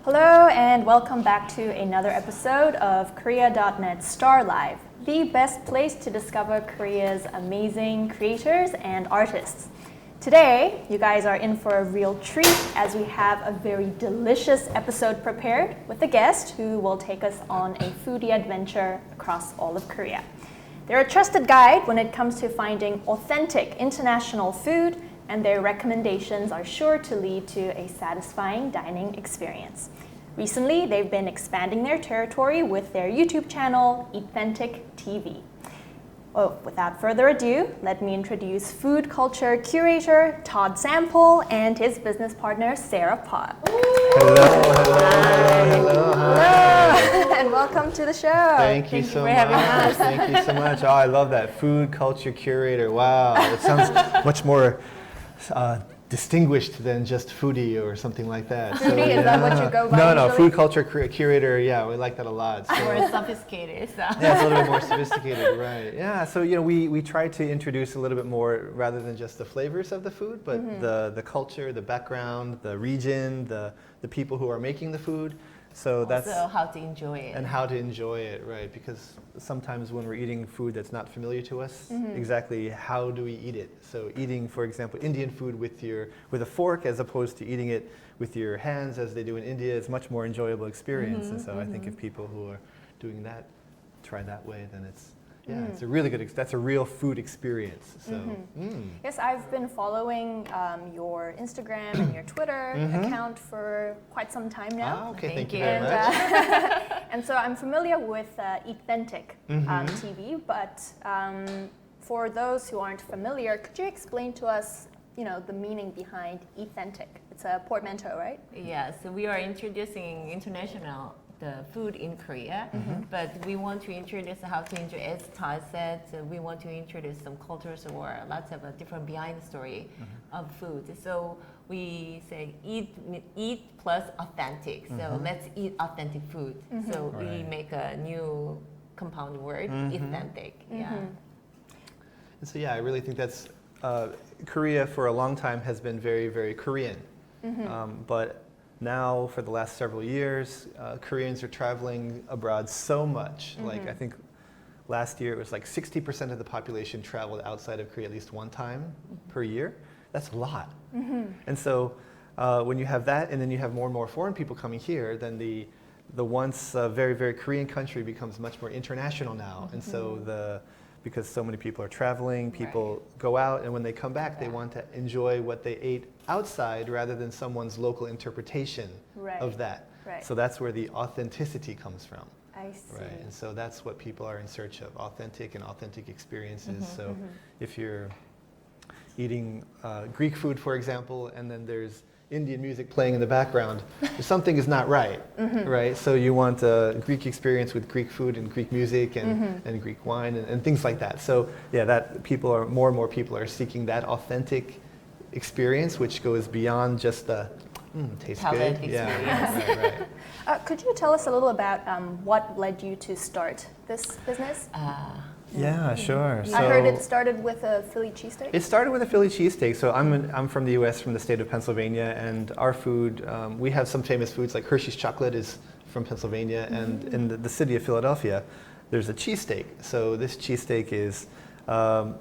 Hello and welcome back to another episode of Korea.net Star Live, the best place to discover Korea's amazing creators and artists. Today, you guys are in for a real treat as we have a very delicious episode prepared with a guest who will take us on a foodie adventure across all of Korea. They're a trusted guide when it comes to finding authentic international food, and their recommendations are sure to lead to a satisfying dining experience. Recently, they've been expanding their territory with their YouTube channel, 잇센틱TV. Oh, without further ado, let me introduce food culture curator Todd Sample and his business partner Sara Pot. Hello. And welcome to the show. Thank you so much. Thank you so much. Oh, I love that. Food culture curator. Wow, it sounds much more distinguished than just foodie or something like that. Foodie, is that what you go by? No, food culture curator. Yeah, we like that a lot. So. More sophisticated. So. Yeah, it's a little bit more sophisticated, right? Yeah, so we try to introduce a little bit more rather than just the flavors of the food, but the culture, the background, the region, the people who are making the food. So that's also how to enjoy it. And how to enjoy it, right? Because sometimes when we're eating food that's not familiar to us, exactly how do we eat it? So eating, for example, Indian food with a fork as opposed to eating it with your hands as they do in India is much more enjoyable experience. And so I think if people who are doing that try that way, then it's it's a really good. That's a real food experience. So Yes, I've been following your Instagram and your Twitter account for quite some time now. Ah, okay, thank you And, very much. and so I'm familiar with Eathentic TV, but for those who aren't familiar, could you explain to us, the meaning behind Eathentic? It's a portmanteau, right? Yeah, so we are introducing the food in Korea, but we want to introduce how to enjoy, as Todd said, we want to introduce some cultures or lots of different behind the story of food. So we say eat plus authentic. So let's eat authentic food. So we make a new compound word, Eathentic. Yeah. And so I really think that's Korea for a long time has been very, very Korean, but now, for the last several years, Koreans are traveling abroad so much. Like, I think last year it was like 60% of the population traveled outside of Korea at least one time per year. That's a lot. And so when you have that, and then you have more and more foreign people coming here, then the once very, very Korean country becomes much more international now. And so because so many people are traveling, people go out, and when they come back, they want to enjoy what they ate outside rather than someone's local interpretation of that. Right. So that's where the authenticity comes from. I see. Right, and so that's what people are in search of, authentic experiences. So if you're eating Greek food, for example, and then there's Indian music playing in the background, something is not right, right? So you want a Greek experience with Greek food and Greek music and Greek wine and things like that. So that more and more people are seeking that authentic experience, which goes beyond just the tastes good. Right. Could you tell us a little about what led you to start this business? Yeah, sure. So I heard it started with a Philly cheesesteak. It started with a Philly cheesesteak. So I'm from the U.S., from the state of Pennsylvania, and our food, we have some famous foods like Hershey's chocolate is from Pennsylvania, and in the city of Philadelphia, there's a cheesesteak. So this cheesesteak is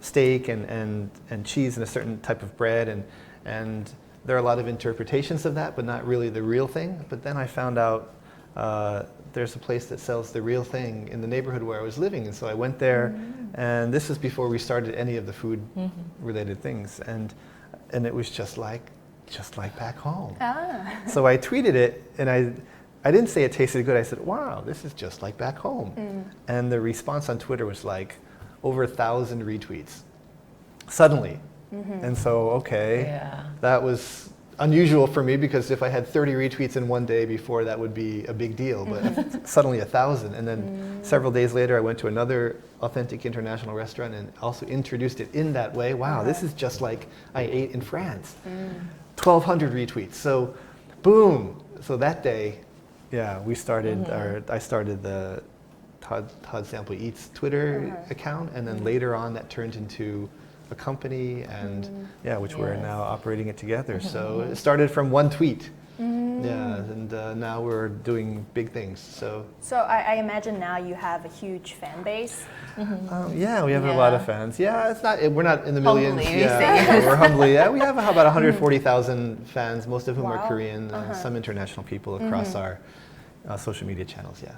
steak and cheese and a certain type of bread, and there are a lot of interpretations of that, but not really the real thing. But then I found out there's a place that sells the real thing in the neighborhood where I was living, and so I went there, and this is before we started any of the food-related things, and it was just like back home. So I tweeted it, and I didn't say it tasted good. I said, "Wow, this is just like back home," and the response on Twitter was like over 1,000 retweets suddenly, and so that was unusual for me, because if I had 30 retweets in one day before, that would be a big deal, but suddenly 1,000. And then several days later, I went to another authentic international restaurant and also introduced it in that way. Wow, this is just like I ate in France. 1,200 retweets. So boom. So that day, we started, I started Todd Sample Eats Twitter account, and then later on that turned into a company, and which we're now operating it together. So it started from one tweet. Yeah, and now we're doing big things. So I imagine now you have a huge fan base. yeah, we have a lot of fans. Yeah, it's not. We're not in the millions. Humbly, Yeah, we're humbly. Yeah, we have about 140,000 fans, most of whom are Wow. Korean, some international people across our social media channels. Yeah.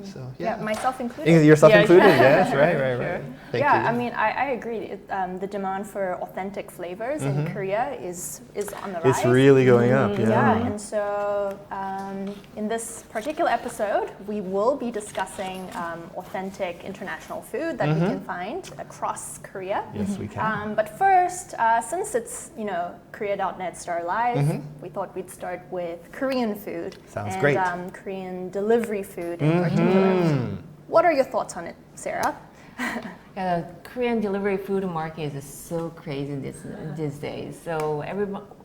So Yeah, myself included. yourself Yeah, included. sure. Yes, right. Sure. Thank Yeah, you. I mean, I agree. The demand for authentic flavors in Korea is on the rise. It's really going up. Yeah, and so in this particular episode, we will be discussing authentic international food that we can find across Korea. Yes, we can. But first, since it's Korea.net Star Live, we thought we'd start with Korean food. Sounds and, great. Korean delivery food in particular. What are your thoughts on it, Sarah? Yeah, the Korean delivery food market is so crazy these days. So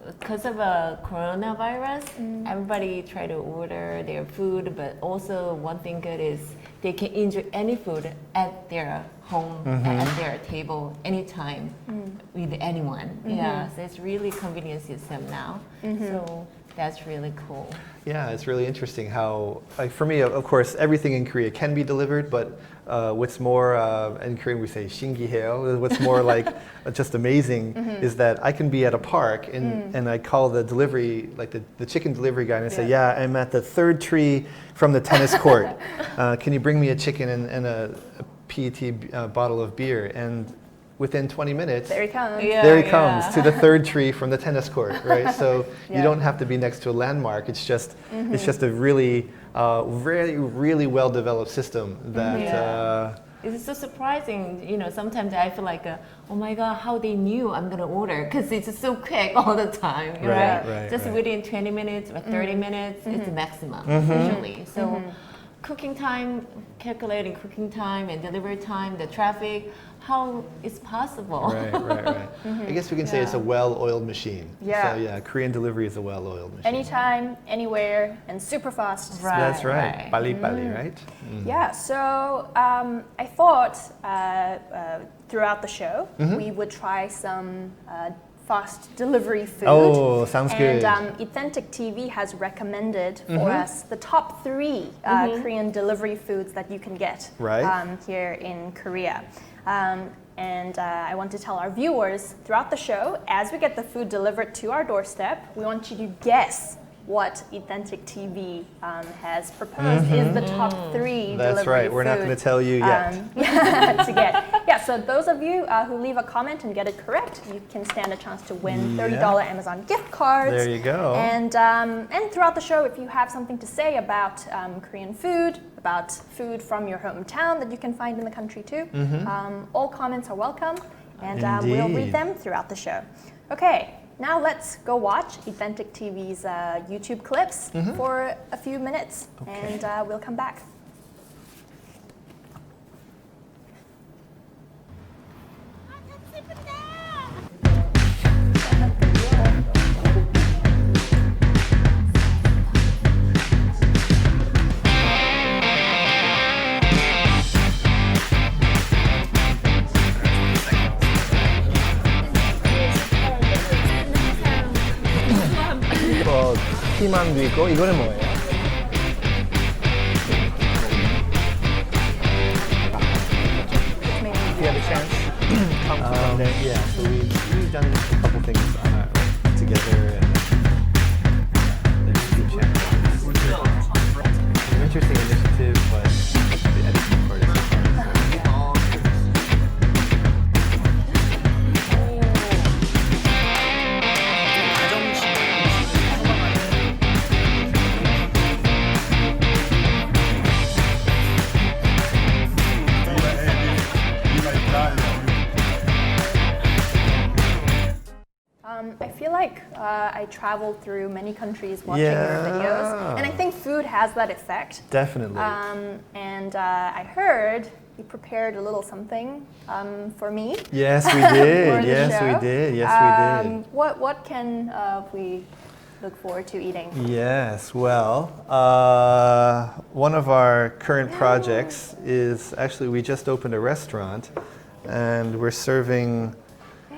because of coronavirus, everybody try to order their food, but also one thing good is they can enjoy any food at their home, at their table, anytime, with anyone. Yeah, so it's really convenient system now. So that's really cool. Yeah, it's really interesting how, like for me, of course, everything in Korea can be delivered, but what's more, in Korean we say 신기해요, what's more like just amazing is that I can be at a park and I call the delivery, like the chicken delivery guy, and I say, yeah, I'm at the third tree from the tennis court. Can you bring me a chicken and a PET bottle of beer? And within 20 minutes, There he comes. Yeah, there he comes to the third tree from the tennis court, right? So Yeah. you don't have to be next to a landmark. It's just a really, really well developed system that. It's so surprising, sometimes I feel like, oh my God, how they knew I'm gonna order, because it's so quick all the time, right? Right, Just right. within 20 minutes or 30 minutes, it's maximum, usually. So cooking time, calculating cooking time and delivery time, the traffic, how is possible? Right. I guess we can say it's a well-oiled machine. Yeah. So yeah, Korean delivery is a well-oiled machine. Anytime, anywhere, and super fast. Right. That's right. Bali, right? Yeah, so I thought throughout the show we would try some fast delivery food. Oh, sounds good. And Eathentic TV has recommended for us the top 3 Korean delivery foods that you can get Right. here in Korea. And I want to tell our viewers throughout the show, as we get the food delivered to our doorstep, we want you to guess what Eathentic TV has proposed is the top 3 That's delivery right. We're not food, going to tell you yet. to get. Yeah, so those of you who leave a comment and get it correct, you can stand a chance to win $30 Amazon gift cards. There you go. And throughout the show, if you have something to say about Korean food, about food from your hometown that you can find in the country too, all comments are welcome, and we'll read Indeed. them throughout the show. Okay, now let's go watch Eathentic TV's YouTube clips for a few minutes, and we'll come back. 피망도 있고 이거는 뭐예요? If you have a chance, come from there. Yeah, so we've done a couple things together, and there's YouTube channels. It's an interesting initiative, but the editing part is hard. I feel like I traveled through many countries watching your videos, and I think food has that effect. Definitely. And I heard you prepared a little something for me. Yes, we For did. the Yes, show. we did. Yes, we did. What can we look forward to eating? Yes, well, one of our current projects is actually we just opened a restaurant and we're serving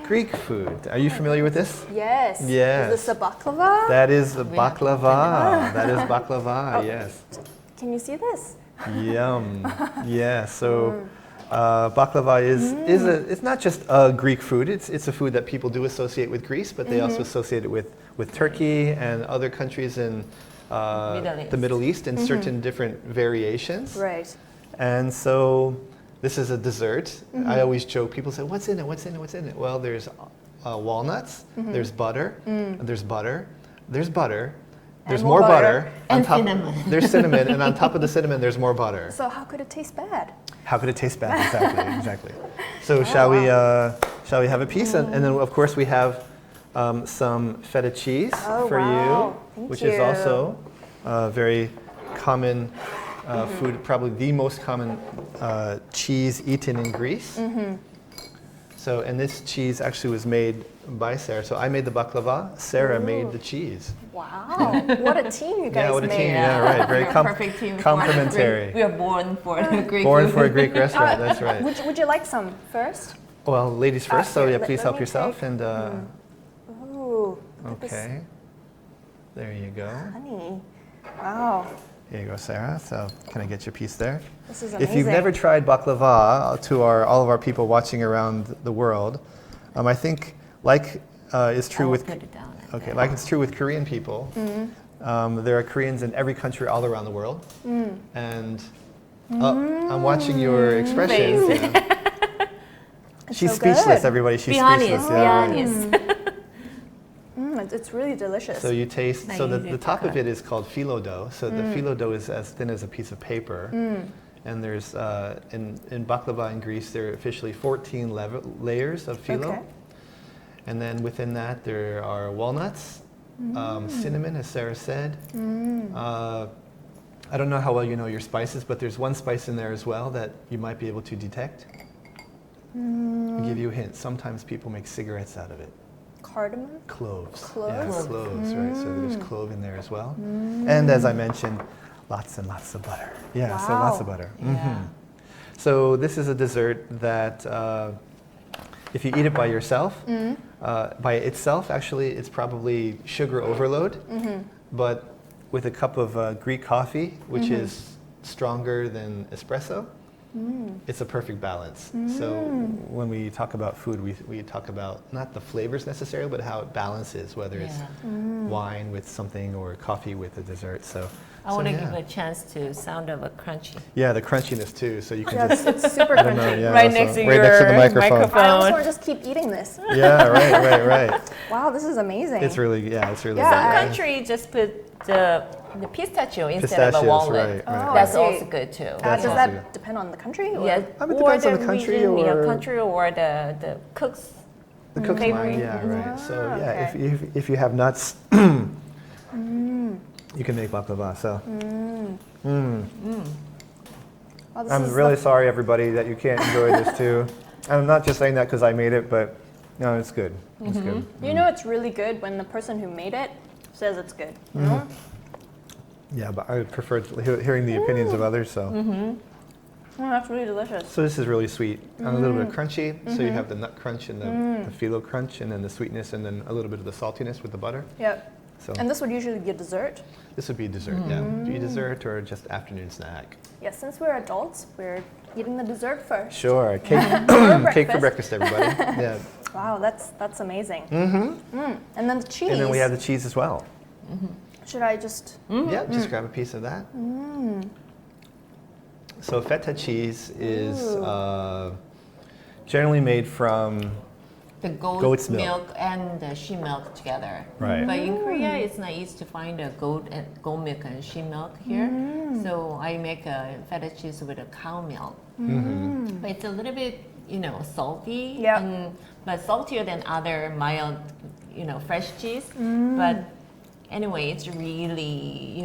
Greek food. Are you familiar with this? Yes. Yes. Is this a baklava? That is the baklava. Oh. That is baklava, yes. Can you see this? Yum. Yeah, so baklava is it's not just a Greek food. It's a food that people do associate with Greece, but they also associate it with Turkey and other countries in the Middle East in certain different variations. Right. And so this is a dessert. I always joke, people say, what's in it, what's in it, what's in it? Well, there's walnuts, there's butter, there's butter, there's butter, there's more butter. And on top, cinnamon. There's cinnamon, and on top of the cinnamon, there's more butter. So how could it taste bad? How could it taste bad? Exactly, exactly. So shall we have a piece? And then, of course, we have some feta cheese for you, which is also a very common food, probably the most common cheese eaten in Greece. So, and this cheese actually was made by Sara. So I made the baklava, Sara made the cheese. Wow, what a team you guys Yeah, what a made. team, yeah, right. Very perfect team. complementary. We are born for the Greek Born food. for a Greek restaurant, that's right. Would you like some first? Well, ladies first, so here, yeah, let- please let help me yourself. take- And Ooh, look at this okay, there you go. honey. Wow, Here you go, Sara. So can I get your piece there? this is amazing. If you've never tried baklava, to all of our people watching around the world, I think like is true I'll with put it down. okay, like it's true with Korean people. There are Koreans in every country all around the world, and I'm watching your expressions. Face. Yeah. She's so speechless, good. everybody. She's Be speechless. honest, yeah, right. be honest. It's really delicious. So you taste. So Nice. the top of it is called phyllo dough. So the phyllo dough is as thin as a piece of paper. And there's in baklava in Greece there are officially 14 layers of phyllo. Okay. And then within that there are walnuts, cinnamon, as Sara said. I don't know how well you know your spices, but there's one spice in there as well that you might be able to detect. I'll give you a hint. Sometimes people make cigarettes out of it. Cardamom? Cloves. Cloves? Yeah, cloves, right. So there's clove in there as well. And as I mentioned, lots and lots of butter. Yeah, so lots of Wow. butter. Yeah. So this is a dessert that if you eat it by yourself, by itself, actually, it's probably sugar overload. But with a cup of Greek coffee, which is stronger than espresso, it's a perfect balance. So when we talk about food, we talk about not the flavors necessarily, but how it balances, whether it's wine with something or coffee with a dessert. So I want to yeah. give a chance to sound of a crunchy. Yeah, the crunchiness too. So you can Yeah, just it's super I don't know, crunchy. yeah, Right so next to right your next to the microphone. microphone. I almost want to just keep eating this. Yeah, right. Wow, this is amazing. It's really it's really Yeah, Some good. country just put the pistachio instead of a Pistachios, walnut. right. Oh, That's I see. also good too. That's Does also that good. depend on the country? Or? Yeah, It depends on the country region, or- country or the cooks. The cook's Flavoring. mind, yeah, right. So yeah, okay. if you have nuts, you can make baklava. So Wow, this I'm is really sorry, everybody, that you can't enjoy this too. And I'm not just saying that because I made it, but no, it's good. It's good. You know it's really good when the person who made it says it's good. You know? Yeah, but I prefer hearing the opinions of others. So Oh, that's really delicious. so this is really sweet and a little bit crunchy. So you have the nut crunch and the phyllo crunch, and then the sweetness, and then a little bit of the saltiness with the butter. Yep. So And this would usually be a dessert. this would be dessert. Yeah, do you dessert or just afternoon snack? Yeah, since we're adults, we're eating the dessert first. Sure, cake, cake for breakfast, everybody. Yeah, Wow, that's amazing. And then the cheese. and then we have the cheese as well. Should I just? Yeah, just grab a piece of that. So feta cheese is generally made from The Goat's milk. milk and the sheep milk together. Right. But in Korea, it's not easy to find a goat milk and sheep milk here. So I make a feta cheese with a cow milk. But it's a little bit, salty. Yeah. But saltier than other mild, fresh cheese. But anyway, it's really,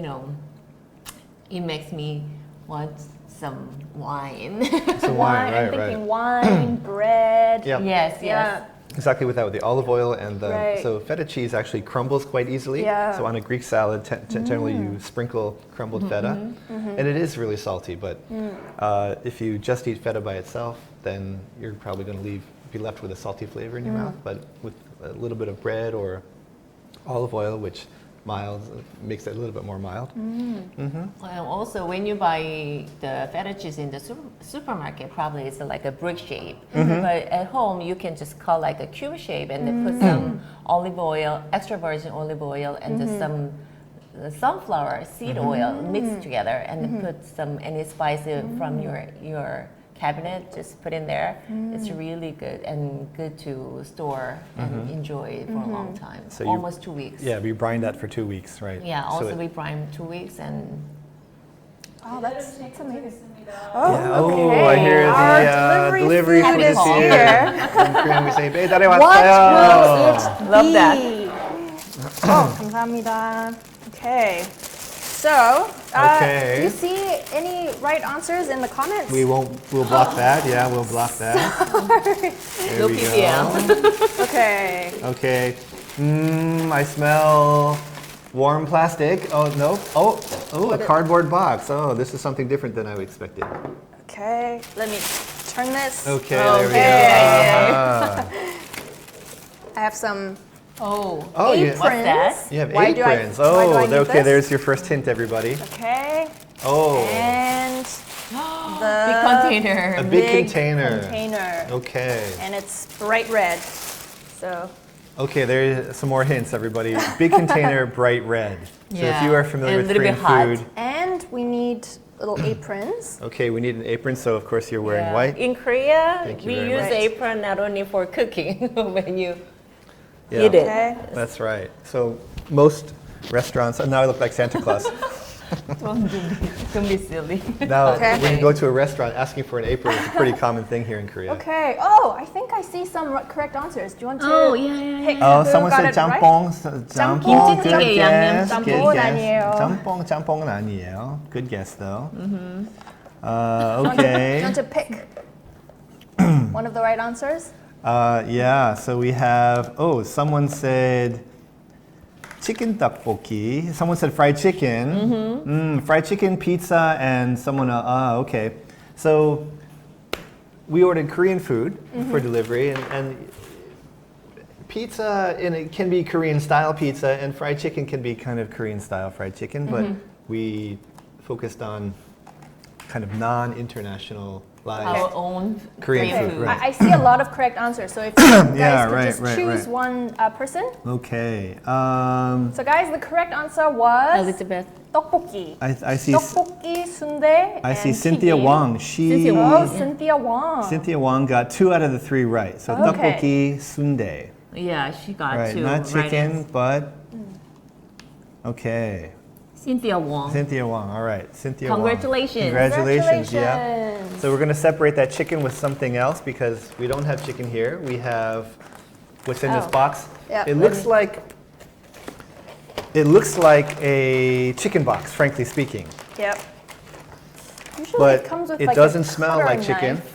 it makes me want some wine. some Wine. wine, I'm right, thinking right. wine, bread. Yep. Yes. Yeah. exactly with that, with the olive oil and the Right. so feta cheese actually crumbles quite easily. Yeah. So on a Greek salad, generally you sprinkle crumbled feta, and it is really salty. But if you just eat feta by itself, then you're probably going to be left with a salty flavor in your mouth. But with a little bit of bread or olive oil, which makes it a little bit more mild. Well, also, when you buy the feta cheese in the supermarket, probably it's like a brick shape. But at home, you can just cut like a cube shape and then put some olive oil, extra virgin olive oil, and just some sunflower seed oil mixed together, and then put some any spices from your cabinet, just put in there. It's really good and good to store and enjoy for a long time. So almost 2 weeks. Yeah, we brine that for 2 weeks, right? Yeah, So also we brine 2 weeks and Oh, that's amazing. Yeah. Oh, okay. I hear Our the delivery food food is is here. here. In Korean we say, 배달이 What 왔어요. will it Love be? that. Oh, 감사합니다. Okay. So, Okay. do you see any right answers in the comments? We'll block that. Yeah, we'll block that. There no we PPL. go. Okay. Okay. I smell warm plastic. Oh, no. Oh, a cardboard box. Oh, this is something different than I expected. Okay. Let me turn this. Okay, there we Okay. go. Ah. I have some Oh, Oh, aprons. What's that? you have Why do I- aprons. why do I need okay, this? there's your first hint, everybody. Okay. Oh, And the big container. a big container. container. Okay. And it's bright red. So, Okay, there's some more hints, everybody. Big container, bright red. So if Yeah. you are familiar And with a little Korean bit food, and we need little aprons. okay, we need an apron. So of course you're wearing Yeah. white. In Korea, Thank you we very use much. apron not only for cooking when you Yeah, eat it. Okay. that's right. So most restaurants. And now I look like Santa Claus. Don't be silly. Now, Okay. when you go to a restaurant, asking for an apron is a pretty common thing here in Korea. Okay. Oh, I think I see some correct answers. Do you want to Oh, yeah. pick Oh, who someone got said it right? 짬뽕. 짬뽕. Good 김치찌개, guess. 양념 Good 짬뽕은 guess. 아니에요. 짬뽕은 아니에요. Good guess though. Do you Okay. want to pick one of the right answers? Yeah, so we have, someone said chicken tteokbokki. Someone said fried chicken. Fried chicken, pizza, and someone, okay. So we ordered Korean food for delivery, and pizza, and it can be Korean style pizza, and fried chicken can be kind of Korean style fried chicken, but we focused on kind of non-international Our own Korean food, right. I see a lot of correct answers. So if you guys Yeah, could right, just right, choose right. one person. Okay. So guys, the correct answer was Elizabeth. 떡볶이. I see. 떡볶이, 순대, I see and Cynthia 튀김. Wang. Cynthia Oh, Wang. Cynthia Wang. Cynthia Wang got 2 out of the 3 right. So Okay. tteokbokki, sundae. Yeah, she got Right, 2. not chicken, but okay. Cynthia Wong. Cynthia Wang. All right, Cynthia Wang. Congratulations. Congratulations. Yeah. Congratulations. So we're going to separate that chicken with something else because we don't have chicken here. We have what's in this Oh. box. Yeah. It looks like a chicken box, frankly speaking. Yep. Usually But it comes with it like doesn't a smell like cutting chicken. knife.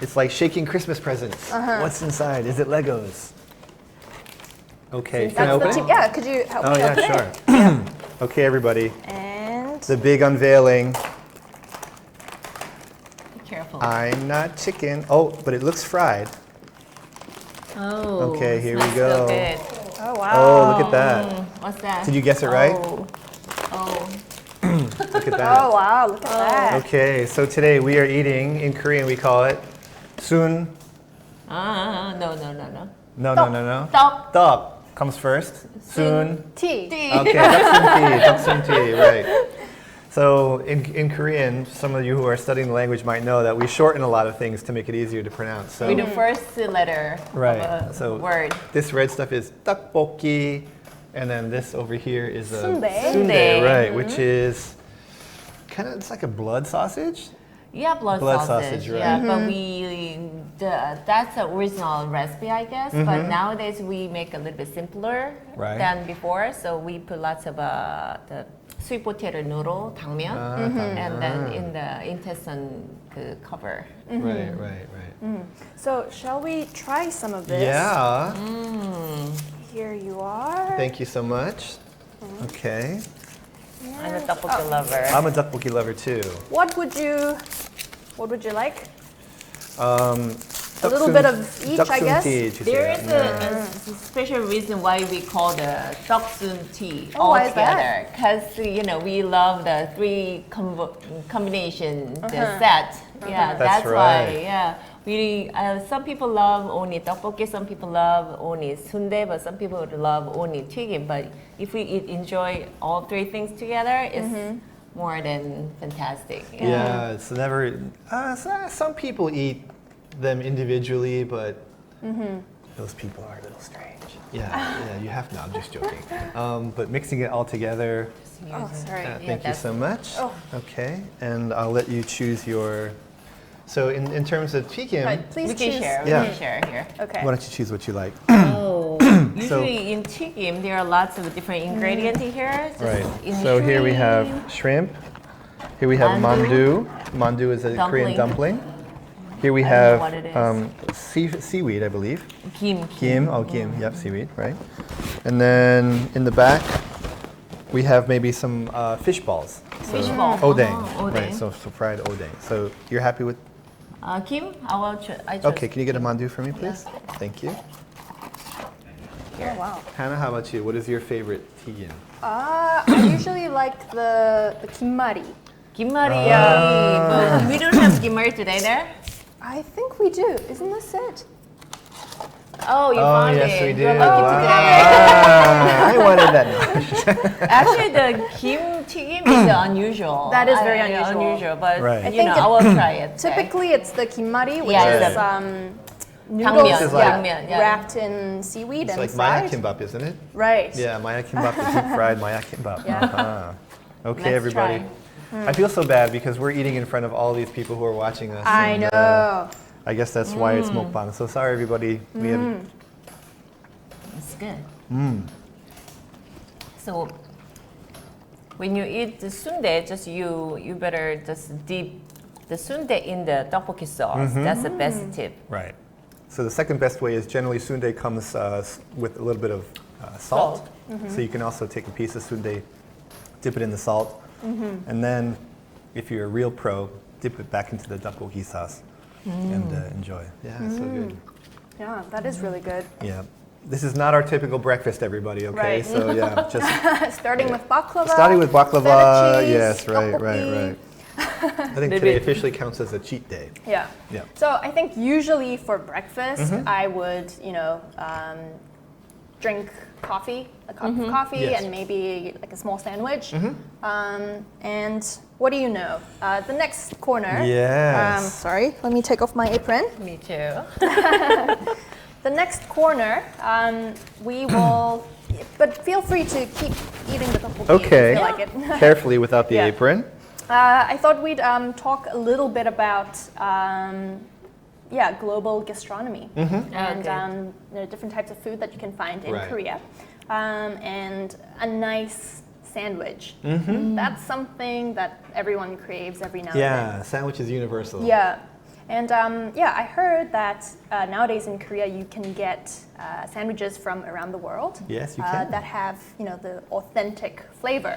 It's like shaking Christmas presents. What's inside? Is it Legos? Okay, can I That's open the it? yeah, could you help Oh me yeah, open sure. it? Okay, everybody. And The big unveiling. Be careful. I'm not chicken. Oh, but it looks fried. Oh. Okay, here we smells go. So good. oh wow. Oh, look at that. What's that? Did you guess it right? Oh. Look at that. Oh wow, look at that. Okay, so today we are eating, in Korean we call it sun. No. No. Tteok. Tteok comes first. Sun. Tea. Okay, daksun tea, right. So in Korean, some of you who are studying the language might know that we shorten a lot of things to make it easier to pronounce. So With the first letter Right, of a so- word. this red stuff is tteokbokki, and then this over here is a Sundae. Sundae. right, which is kind of, it's like a blood sausage. Yeah, blood sausage, right. Yeah, but that's the original recipe, I guess. But nowadays we make a little bit simpler Right. than before. So we put lots of the sweet potato noodle, 당면, and then in the intestine cover. Right. So shall we try some of this? Yeah. Here you are. Thank you so much. Okay. I'm a tteokbokki lover. I'm a tteokbokki lover too. What would you like? A little bit of each, I guess. There is a special reason why we call the tteoksun tea Oh, all why is together. Because we love the three combination, the set. Yeah, that's right. why. Yeah, we some people love only tteokbokki, some people love only sundae, but some people love only 튀김. But if we enjoy all three things together, it's more than fantastic. Yeah, it's never. Some people eat them individually, but those people are a little strange. Yeah, you have to. I'm just joking. But mixing it all together. Oh, sorry. Thank you so much. Okay, and I'll let you choose your. So in terms of 튀김, Right, please We can choose. share. Yeah. We can share here. Okay. why don't you choose what you like? Oh, usually in 튀김 there are lots of different ingredients in here. Just Right. in So here we have shrimp. shrimp. Here we have mandu. Mandu is a Korean dumpling. Here we I don't have know what it is. seaweed, I believe. Kim. Kim. Oh, kim. Yep, seaweed. Right. And then in the back, we have maybe some fish balls. Fish ball. Odeng. Oh, odeng. Right. So fried odeng. So you're happy with? Kim, I chose. Okay. Can you get a mandu for me, please? Thank you. Oh, wow. Hannah, how about you? What is your favorite 튀김? I usually like the kimari. 김말이. But we don't have 김말이 today there. I think we do. Isn't this it? Oh, you found yes, it. we did. You're lucky Wow. today. I wanted that. Actually, the kim 튀김 is unusual. That is very unusual. Unusual, but Right. I think I will try it. Typically, it's the kimari, which Yeah, is the noodles 당면, like- wrapped in seaweed It's and like maya fried. kimbap, isn't it? Right. Yeah, maya kimbap, the deep fried maya kimbap. Yeah. Uh-huh. Okay, Let's everybody. try. I feel so bad because we're eating in front of all these people who are watching us. I and, know. I guess that's why it's mukbang. So sorry, everybody. We have, It's good. So when you eat the sundae, just you better just dip the sundae in the tteokbokki sauce. That's the best tip. right. So the second best way is generally sundae comes with a little bit of salt. So you can also take a piece of sundae, dip it in the salt, and then if you're a real pro, dip it back into the tteokbokki sauce and enjoy. Yeah, it's so good. Yeah, that is really good. Yeah. This is not our typical breakfast, everybody, okay? Right. So yeah, just Starting with baklava. starting with baklava. feta cheese, Yes, right. tteokbokki. I think today officially counts as a cheat day. Yeah. Yeah. So I think usually for breakfast, I would, drink coffee, a cup of coffee, Yes. and maybe like a small sandwich. And what do you know? The next corner. Yes. Sorry, let me take off my apron. Me too. The next corner, we will, but feel free to keep eating the tteokbokki Okay. if you like it. Carefully without the Yeah. apron. I thought we'd talk a little bit about global gastronomy and the different types of food that you can find in Right. Korea, and a nice sandwich. That's something that everyone craves every now and Yeah, sandwich is universal. then. Yeah. And I heard that nowadays in Korea you can get sandwiches from around the world. Yes, you can. That have the authentic flavor.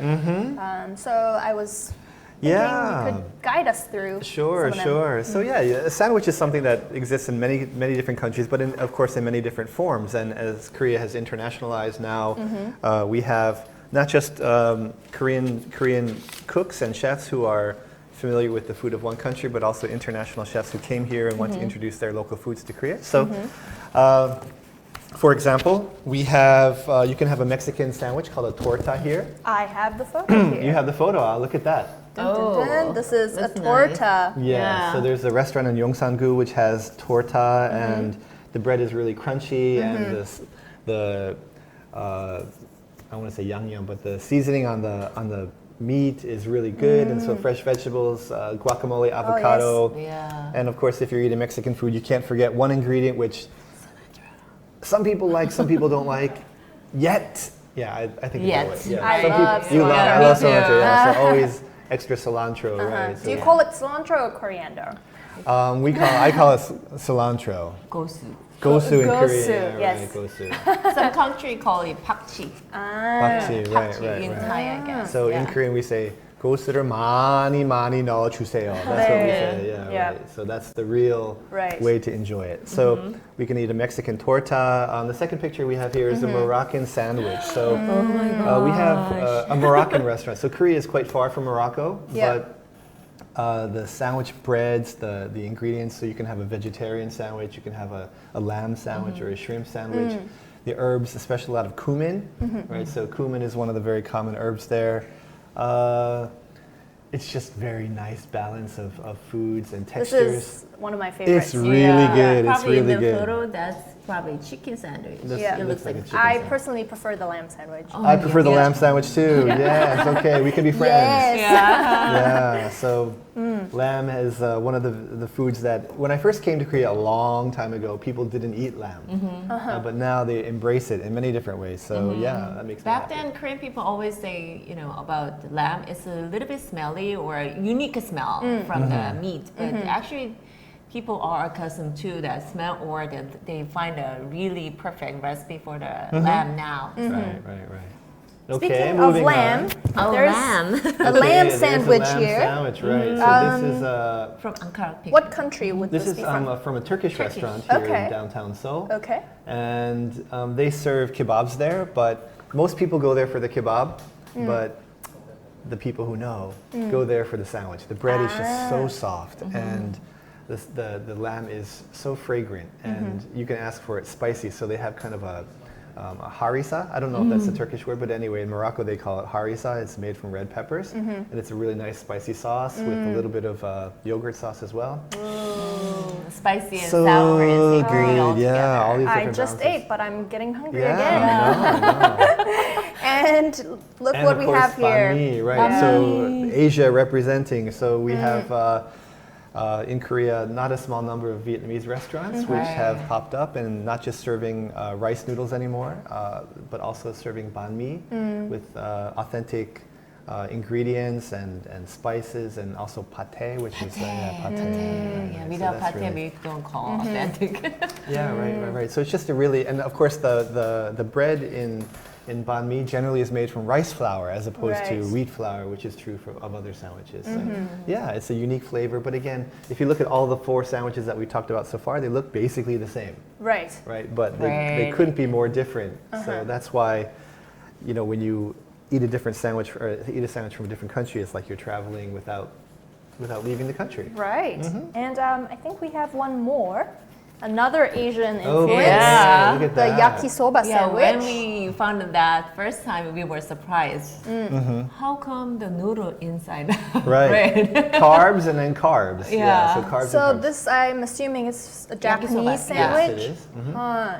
So I was thinking Yeah. you could guide us through. Sure, some of them. sure. So yeah, a sandwich is something that exists in many, many different countries, but of course in many different forms. And as Korea has internationalized now, we have not just Korean cooks and chefs who are familiar with the food of one country, but also international chefs who came here and want to introduce their local foods to Korea. So, for example, we have you can have a Mexican sandwich called a torta here. I have the photo here. You have the photo. Look at that. Dun, dun, dun. This is a that's torta. Yeah. So there's a restaurant in Yongsan-gu which has torta, and the bread is really crunchy, and the I want to say yangnyeom, but the seasoning on the meat is really good, and so fresh vegetables, guacamole, avocado, Yeah. and of course, if you're eating Mexican food, you can't forget one ingredient which some people like, some people don't like. Yet Yeah, I think Yes. it's yeah. I Some love people, you love, cilantro. I love Me too. cilantro. Yeah, so always extra cilantro, right? Do you call it cilantro or coriander? I call it cilantro. Gosu. Gosu in Gosu, Korea, yes. right? Gosu. Some country call it pakchi. Bakchi, right, Pakchi in right. Thai, I guess. So yeah. in Korean we say 고수를 많이 많이 넣어 주세요. That's what we say. Yeah, Yeah. right. So that's the real Right. way to enjoy it. So we can eat a Mexican torta. The second picture we have here is a Moroccan sandwich. So we have a Moroccan restaurant. So Korea is quite far from Morocco, Yeah. but the sandwich breads, the ingredients, so you can have a vegetarian sandwich, you can have a lamb sandwich or a shrimp sandwich. The herbs, especially a lot of cumin, right? So cumin is one of the very common herbs there. It's just very nice balance of foods and This textures. is one of my favorites. It's really good. It's Probably really in the good. photo, that's probably chicken sandwich. Yeah. It looks like a chicken I sandwich. personally prefer the lamb sandwich. I prefer the yeah. lamb sandwich too. Yes, okay, we can be friends. Yes. Yeah, so lamb is one of the foods that when I first came to Korea a long time ago, people didn't eat lamb, but now they embrace it in many different ways. So yeah, that makes me Back happy. then, Korean people always say, about lamb, it's a little bit smelly or a unique smell from the meat. But actually, people are accustomed to that smell, or that they find a really perfect recipe for the lamb now. Right. Okay, Speaking of moving lamb, on. there's lamb. a Okay, lamb there's a sandwich lamb here. Sandwich, right. So this is From Ankara. What country would this this is be from? from a Turkish restaurant here Okay. in downtown Seoul. Okay. And they serve kebabs there, but most people go there for the kebab, but the people who know go there for the sandwich. The bread is just so soft, and the lamb is so fragrant, and you can ask for it spicy. So they have kind of a harissa. I don't know if that's the Turkish word, but anyway, in Morocco they call it harissa. It's made from red peppers, and it's a really nice spicy sauce with a little bit of yogurt sauce as well. Spicy and So sour and savory good, all yeah. together. All these I different just balances. ate, but I'm getting hungry Yeah, again. I know. And look And what of we course, have here. banh mi, right? So Asia representing. So we have in Korea not a small number of Vietnamese restaurants which have popped up, and not just serving rice noodles anymore, but also serving banh mi with authentic ingredients and spices, and also pate, which is pate. Yeah, right. without So that's pate, really- we don't call authentic. Yeah, right. So it's just a really, and of course the bread in banh mi generally is made from rice flour as opposed to Right. wheat flour, which is true of other sandwiches. So yeah, it's a unique flavor. But again, if you look at all the 4 sandwiches that we talked about so far, they look basically the same, Right. right? But they Right. couldn't be more different. So that's why, when you eat a different sandwich or eat a sandwich from a different country, it's like you're traveling without leaving the country. Right. And I think we have one more. Another Asian Oh, influence. Yeah. look at The that. yakisoba Yeah, when sandwich. we found that first time, we were surprised. How come the noodle inside Right. bread? Carbs and then carbs. Yeah. So carbs So and carbs. this, I'm assuming, is a Japanese Yakisoba, yeah. sandwich. Yes,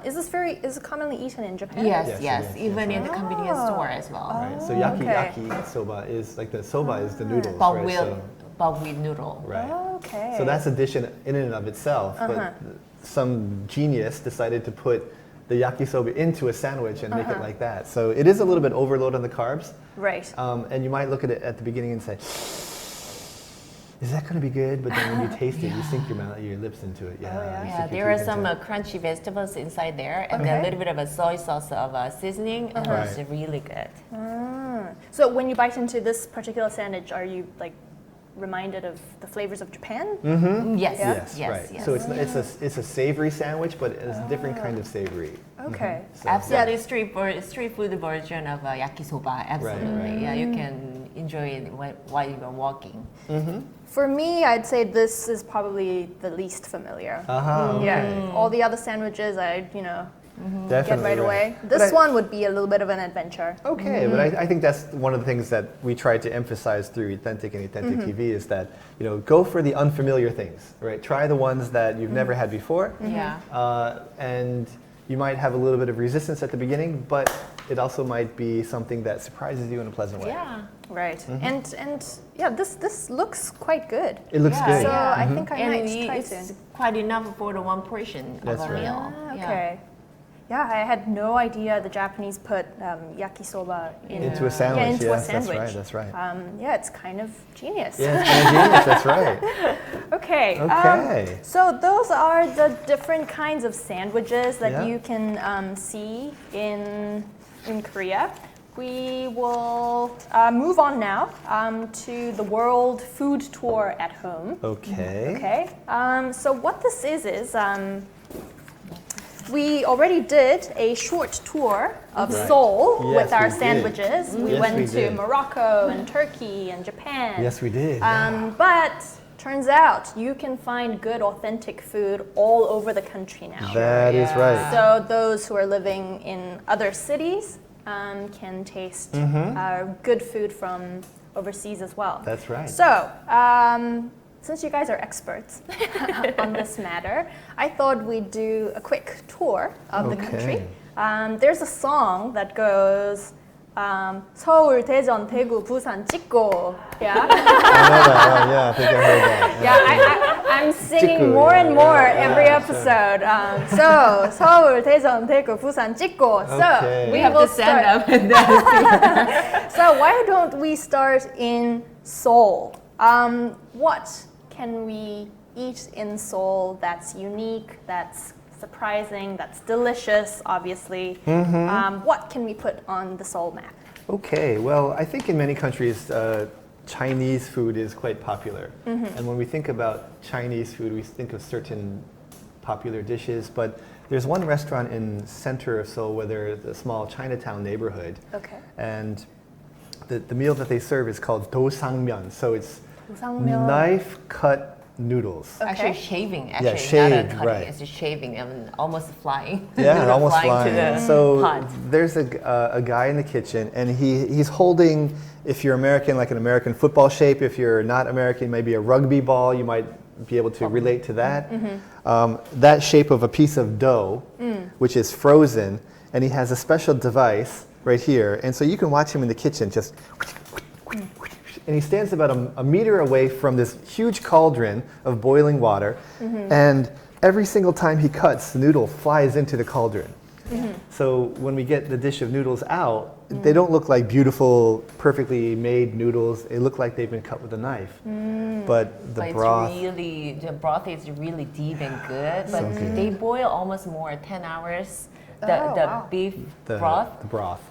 it is. Is it commonly eaten in Japan? Yes, Yes, yes, it is, even yes. in the convenience store as well. Right. So okay. yaki soba is like the soba is the noodles, But right? with noodle. Right. Okay. So that's a dish in and of itself, but some genius decided to put the yakisoba into a sandwich and make it like that. So it is a little bit overload on the carbs, Right. and you might look at it at the beginning and say, "Is that going to be good?" But then when you taste it, you sink your lips into it. Yeah. you Yeah, sink your there are teeth some into it. crunchy vegetables inside there, and Okay. a little bit of a soy sauce of seasoning, and Right. it's really good. So when you bite into this particular sandwich, are you like reminded of the flavors of Japan? Yes, Yes, yes, right. yes. So it's a savory sandwich, but it's a different kind of savory. Okay. So- Absolutely street food version of yakisoba. Absolutely, right. yeah. You can enjoy it while you are walking. For me, I'd say this is probably the least familiar. Yeah. All the other sandwiches, get Definitely right away. This But I- one would be a little bit of an adventure. Okay, but I think that's one of the things that we try to emphasize through Eathentic and 잇센틱 TV is that, go for the unfamiliar things, right? Try the ones that you've never had before. Yeah. And you might have a little bit of resistance at the beginning, but it also might be something that surprises you in a pleasant way. Yeah. Right. And yeah, this looks quite good. It looks Yeah, good. So yeah. I think I And might try it's soon. quite enough for the one portion That's of a right. meal. Ah, Yeah. okay. Yeah, I had no idea the Japanese put yakisoba into a sandwich. Yeah, into yes, a sandwich. That's right. Yeah, it's kind of genius. Yeah, it's kind of genius. That's right. Okay. Okay. So those are the different kinds of sandwiches that Yeah. you can see in Korea. We will move on now to the World Food Tour at Home. Okay. Okay. So what this is we already did a short tour of Right. Seoul Yes, with our we did. sandwiches. We Yes, went we to did. Morocco and Turkey and Japan. Yes, we did. But turns out you can find good authentic food all over the country now. That is right. So those who are living in other cities can taste good food from overseas as well. That's right. So, since you guys are experts on this matter, I thought we'd do a quick tour of the country. There's a song that goes, 서울, 대전, 대구, 부산 찍고. Yeah. I know that. Yeah, I think I heard that. Yeah, I'm singing 찍고, more and more yeah, every yeah, episode. So, 서울, 대전, 대구, 부산 찍고. So, Okay. We have to stand up and then So why don't we start in Seoul? What can we eat in Seoul that's unique, that's surprising, that's delicious, obviously? What can we put on the Seoul map? Okay, well, I think in many countries, Chinese food is quite popular. And when we think about Chinese food, we think of certain popular dishes, but there's one restaurant in center of Seoul where there's a small Chinatown neighborhood. Okay. And the meal that they serve is called dosangmyeon. So it's Dosangmyeon. knife-cut noodles. actually Okay. shaving. Yeah, Actually, shaved, not a cutting. right. It's just shaving and almost flying. Yeah, Noodle almost flying flying. to the So pot. there's a guy in the kitchen, and he's holding, if you're American, like an American football shape. If you're not American, maybe a rugby ball. You might be able to relate to that. That shape of a piece of dough, which is frozen, and he has a special device right here. And so you can watch him in the kitchen just. And he stands about a meter away from this huge cauldron of boiling water, and every single time he cuts, the noodle flies into the cauldron. So when we get the dish of noodles out, they don't look like beautiful, perfectly made noodles. They look like they've been cut with a knife. But the But broth, the broth is really deep and good. So But good. they boil almost more 10 hours. Oh, The wow. beef the broth. the broth.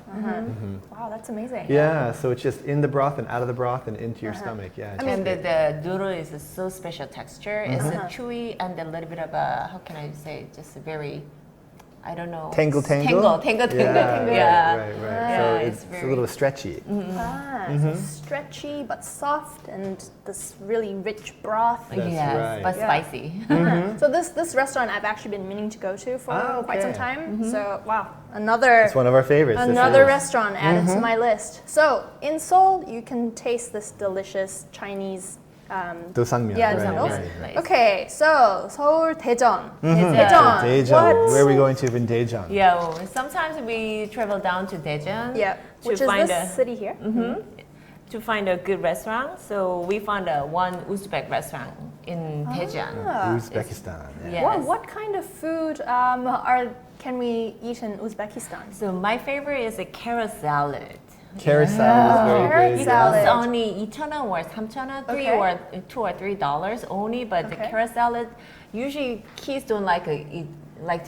Wow, that's amazing. Yeah, so it's just in the broth and out of the broth and into your stomach. Yeah. it's And great. the noodle is a so special texture. It's a chewy and a little bit of a, how can I say, just a very, I don't know. Tangle. Tangle. Yeah, right. Yeah, So it's it's a very- little stretchy. So stretchy but soft and this really rich broth. That's yes, right. but Yeah. spicy. So this restaurant I've actually been meaning to go to for Ah, quite some okay. time. So wow, another It's one of our favorites. this another is. restaurant added to my list. So in Seoul, you can taste this delicious Chinese. Dosangmyeon. Yeah, right, noodles. right. Nice. Okay, so Seoul Daejeon. Daejeon. Daejeon. What? Where are we going to in Daejeon? Yeah, well, sometimes we travel down to Daejeon. Yeah, to which is find this city here. to find a good restaurant. So we found one Uzbek restaurant in Daejeon. Uzbekistan. Yeah. Yes. What kind of food can we eat in Uzbekistan? So my favorite is a carrot salad. Carrot salad is Carrot very good. It salad. costs only 2,000원 or 3,000원, Okay. or $2 or $3 only. But the Okay. carrot salad, usually kids don't like to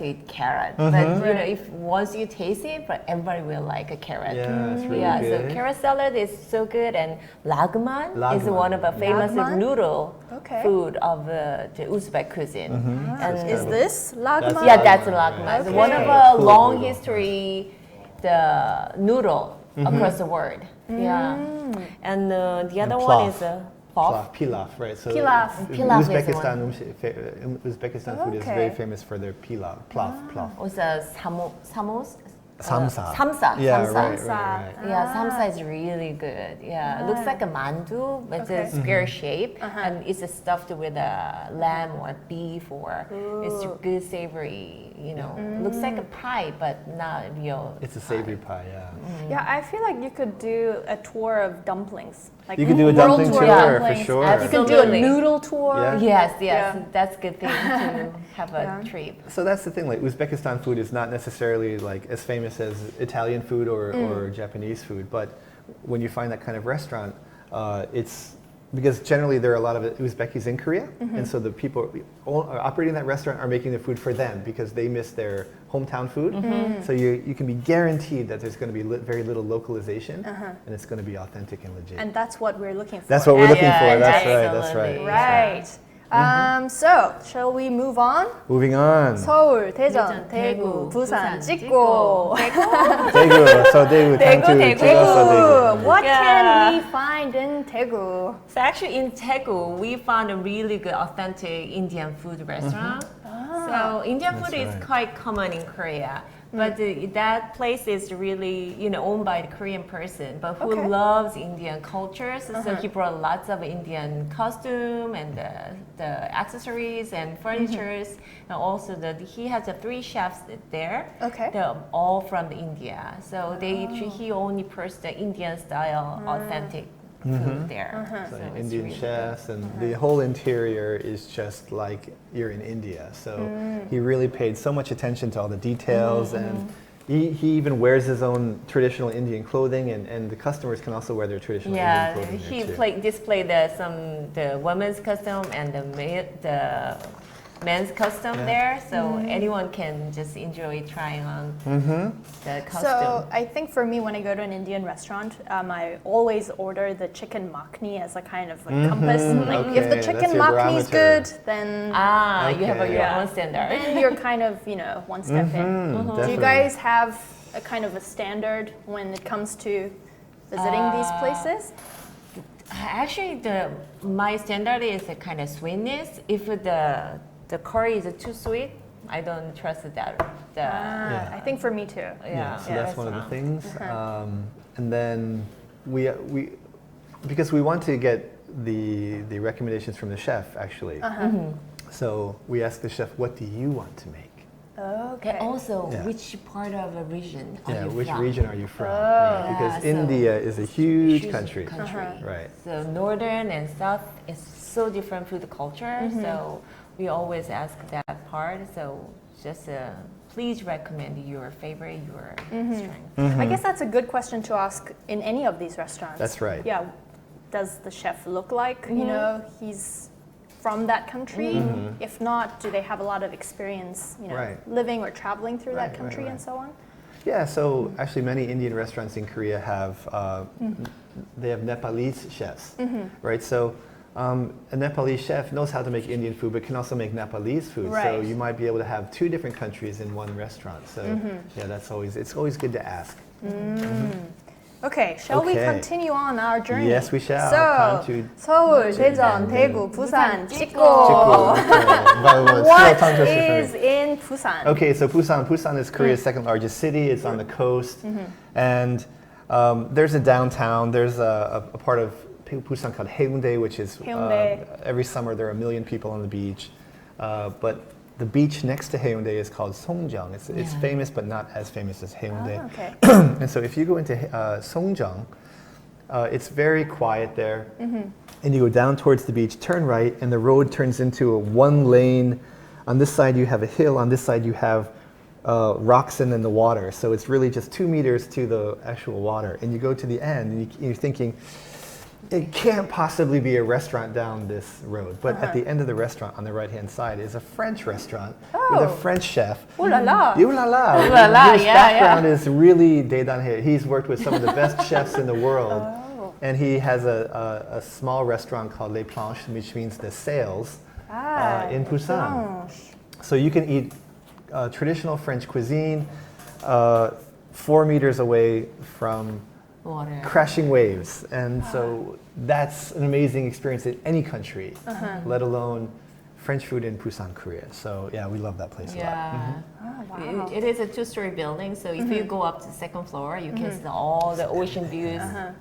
eat carrot. But you know, if once you taste it, but everybody will like a carrot. Yeah, it's really Yeah, good. so carrot salad is so good, and lagman is Lagman. one of the famous Lagman? noodle Okay. food of the Uzbek cuisine. And Is this lagman? That's- yeah, that's a Lagman, lagman. yeah. One of Okay. a Cool long noodle. history, the noodle across the world. Yeah, and the other one is a Pilaf, right? So Pilaf. Pilaf is the Uzbekistan food is Okay. very famous for their pilaf. Also samos. Samsa. Samsa. Yeah, samsa. right. Yeah, samsa is really good. Yeah, it looks like a mandu, but it's Okay. a square shape, and it's stuffed with a lamb or beef, or it's good savory. You know, looks like a pie, but not real. It's a pie. savory pie, yeah. Yeah, I feel like you could do a tour of dumplings. Like You can do a world dumpling tour tour for dumplings. sure. You can do a Absolutely. noodle tour. Yeah. Yes, yes, Yeah. that's a good thing to have a trip. So that's the thing, like Uzbekistan food is not necessarily like as famous as Italian food or Japanese food, but when you find that kind of restaurant, it's because generally there are a lot of Uzbekis in Korea, and so the people operating that restaurant are making the food for them because they miss their hometown food. So you can be guaranteed that there's going to be very little localization, and it's going to be authentic and legit. And that's what we're looking for. That's what we're looking for. That's Yeah, right. That's right. absolutely. Right. So, shall we move on? Moving on. 서울, 대전, 대전, 대구, 대구, 부산 부산 찍고. Daegu. So Daegu. Time to Daegu. check out Daegu. Daegu. What Yeah. can we find in Daegu? So actually in Daegu, we found a really good authentic Indian food restaurant. So Indian That's food is right. quite common in Korea. But that place is really, owned by the Korean person, but who Okay. loves Indian cultures. So he brought lots of Indian costume and the accessories and furnitures, and also he has 3 chefs there. Okay. They're all from India, so he only puts the Indian style, authentic food there. So So it's Indian really chefs, and the whole interior is just like you're in India. So he really paid so much attention to all the details, and he even wears his own traditional Indian clothing, and the customers can also wear their traditional Yeah, Indian clothing he there too. displayed the women's costume and the men's costume Yeah. there, so anyone can just enjoy trying on the costume. So I think for me, when I go to an Indian restaurant, I always order the chicken makhni as a kind of a compass. Like if the Okay, chicken that's your makhni is barometer. good, then You have Okay. your Yeah. own standard. then you're kind of one step in. Do you Definitely. guys have a kind of a standard when it comes to visiting these places? Actually, my standard is a kind of sweetness. If the curry is too sweet, I don't trust that. Yeah. I think for me too. Yeah, so that's one of the restaurant. things. And then we because we want to get the recommendations from the chef actually. So we asked the chef, what do you want to make? Okay. And also, Yeah. which part of a region are Yeah, you which from? region are you from? Yeah, Because so India is a huge country. Right. So northern and south is so different food culture. So we always ask that part. So just please recommend your favorite, your strength. I guess that's a good question to ask in any of these restaurants. That's right. Yeah. Does the chef look like, he's from that country? If not, do they have a lot of experience, Right. living or traveling through that Right, country right, and so on? Yeah, so actually many Indian restaurants in Korea have, they have Nepalese chefs, right? So a Nepalese chef knows how to make Indian food, but can also make Nepalese food. So Right. you might be able to have 2 different countries in one restaurant. So yeah, it's always good to ask. Okay, shall we Okay. continue on our journey? Yes, we shall. So, Time to 서울, 대전, 대구, 부산, 찍고. What What is in Busan? Okay, so Busan is Korea's second largest city. It's on the coast, and there's a downtown. There's a part of Busan called Haeundae, which is Haeundae. every summer there are 1 million people on the beach. But the beach next to Haeundae is called Songjeong. It's famous, but not as famous as Haeundae. Oh, okay. And so if you go into Songjeong, it's very quiet there. And you go down towards the beach, turn right, and the road turns into a 1 lane. On this side you have a hill, on this side you have rocks and then the water. So it's really just 2 meters to the actual water. And you go to the end and you're thinking, it can't possibly be a restaurant down this road. But at the end of the restaurant on the right-hand side is a French restaurant with a Oh. French chef. Ooh la la. Ooh la la. Ooh la la, His yeah, background is really 대단해. He's worked with some of the best chefs in the world. Oh. And he has a small restaurant called Les Planches, which means the sails, in Busan. Blanche. So you can eat traditional French cuisine 4 meters away from Water. crashing waves. And so that's an amazing experience in any country, let alone French food in Busan, Korea. So yeah, we love that place a lot. Yeah. Oh, wow. It is a two-story building, so if you go up to the second floor, you can see all the ocean views. Yeah,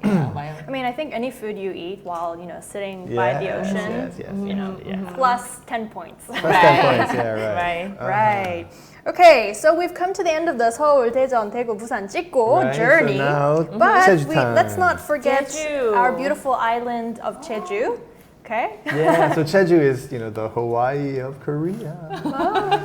I mean, I think any food you eat while, sitting by the ocean, plus 10 points. Plus 10 points, yeah, right. Right. Okay, so we've come to the end of the Seoul, Daejeon, Daegu, Busan 찍고 journey. So now, But Jeju time. let's not forget Jeju. our beautiful island of Jeju. Okay? Yeah, so Jeju is, the Hawaii of Korea.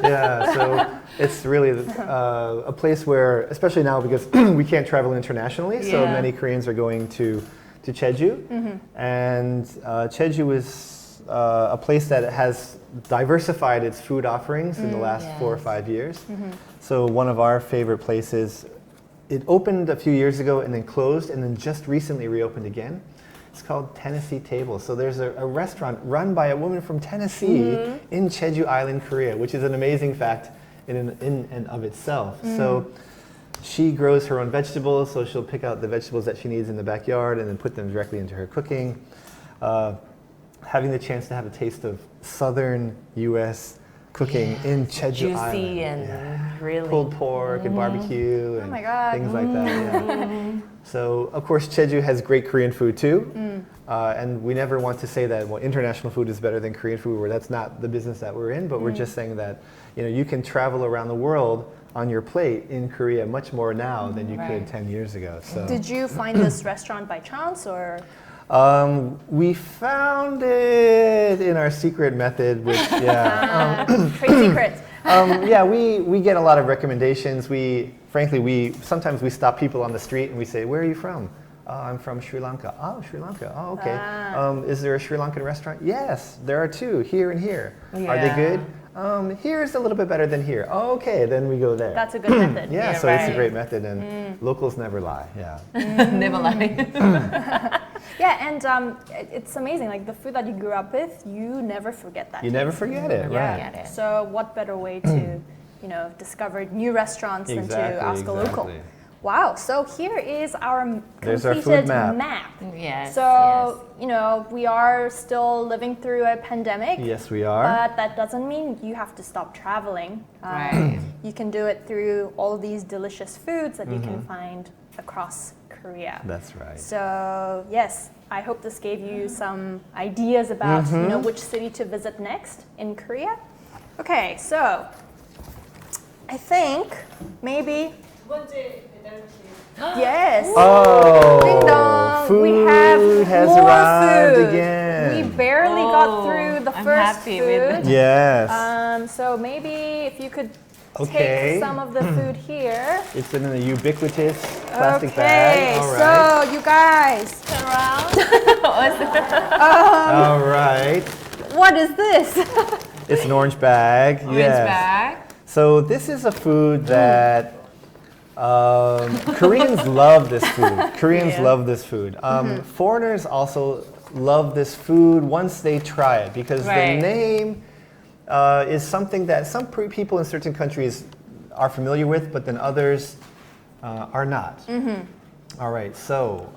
Yeah, so it's really a place where, especially now because we can't travel internationally, so many Koreans are going to Jeju. And Jeju is a place that has diversified its food offerings in the last 4 or 5 years. So one of our favorite places, it opened a few years ago and then closed and then just recently reopened again. It's called Tennessee Table. So there's a restaurant run by a woman from Tennessee in Jeju Island, Korea, which is an amazing fact in and of itself. So she grows her own vegetables, so she'll pick out the vegetables that she needs in the backyard and then put them directly into her cooking. Having the chance to have a taste of southern U.S. cooking in Jeju Island. Juicy and really pulled pork and barbecue and things like that. Yeah. So, of course, Jeju has great Korean food too. And we never want to say that international food is better than Korean food, where that's not the business that we're in, but we're just saying that you can travel around the world on your plate in Korea much more now than you could 10 years ago. So. Did you find this restaurant by chance or? We found it in our secret method, which, Trade secrets. We get a lot of recommendations. Sometimes we stop people on the street and we say, "Where are you from?" "I'm from Sri Lanka." "Oh, Sri Lanka. Oh, okay. Is there a Sri Lankan restaurant?" "Yes, there are 2 here and here." "Are they good?" Here's a little bit better than here." "Oh, okay, then we go there." That's a good method. So it's a great method, and locals never lie. Yeah. never lie. Yeah, and it's amazing. Like the food that you grew up with, you never forget that. You never forget it, right? So what better way to, discover new restaurants than to ask a local? Wow. So here is our completed food map. Yes. So we are still living through a pandemic. Yes, we are. But that doesn't mean you have to stop traveling. Right. You can do it through all of these delicious foods that you can find across Korea. That's right. So yes, I hope this gave you some ideas about which city to visit next in Korea. Okay, so I think maybe yes. Oh, Ding dong. food We have has more arrived food. again. We barely got through the I'm first happy food. with it. Yes. So maybe if you could Okay. take some of the food here. It's in a ubiquitous plastic bag. All right. So you guys, Turn around. All right. what is this? It's an orange bag. Orange Yes. bag. So this is a food that Koreans love this food. Koreans love this food. Foreigners also love this food once they try it because the name is something that some people in certain countries are familiar with, but then others are not. All right, so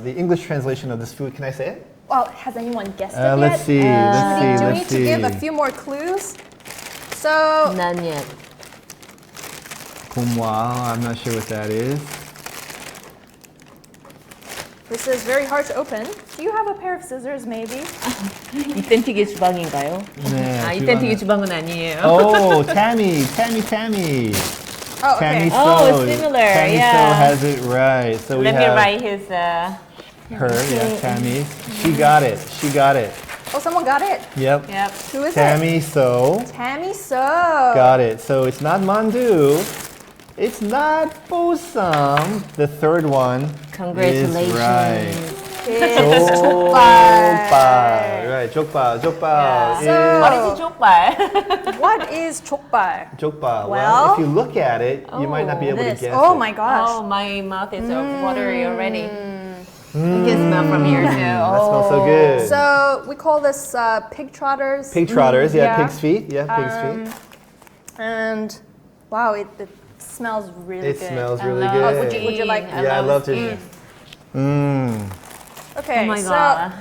the English translation of this food, can I say it? Well, has anyone guessed it yet? Let's see, Do we need let's to give a see. few more clues? So None yet. Kumwa, I'm not sure what that is. this is very hard to open. Do you have a pair of scissors maybe? 잇센틱의 주방인가요? 네, 잇센틱의 주방은 아니에요. Oh, Tammy. Oh, okay. Tammy Oh, So. similar, Tammy yeah. So has it right. So we Let me have write his. her, Tammy. She got it. Oh, someone got it. Yep. Yep. Who is Tammy it? So Tammy So. got it. So it's not mandu. It's not bosam. The third one Congratulations. is right. It's Chokbal. Chokbal. Right, Chokbal. So- What is Chokbal? What is Chokbal? Chokbal. Well, if you look at it, you might not be able This. to guess Oh it. my gosh. Oh, my mouth is watery already. You can smell from here too. That smells so good. So we call this Pigtrotters. Pigtrotters, Yeah. pig's feet. Yeah, pig's feet. And wow, it smells really It good. smells I really love good. Would you like? Yeah, I love to. Okay, Oh my so god.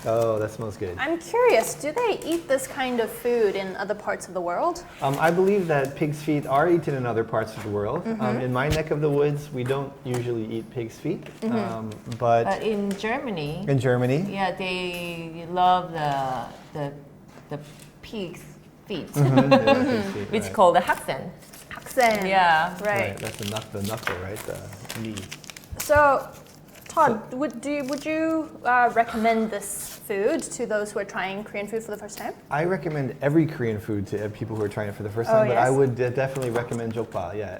Oh, that smells good. I'm curious, do they eat this kind of food in other parts of the world? I believe that pig's feet are eaten in other parts of the world. In my neck of the woods, we don't usually eat pig's feet, But in Germany, yeah, they love the pig's feet, which called the Haxen. Haxen. Yeah. Right. That's the knuckle, right? The knee. So, Todd, would you recommend this food to those who are trying Korean food for the first time? I recommend every Korean food to people who are trying it for the first Oh, time, but I yes. would definitely recommend Chokbal. Yeah,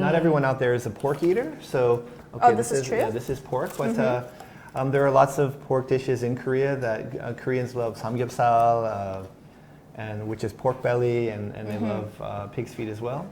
not everyone out there is a pork eater, so okay, this is true? Yeah, this is pork, but there are lots of pork dishes in Korea that Koreans love samgyeopsal, and which is pork belly, and they love pig's feet as well.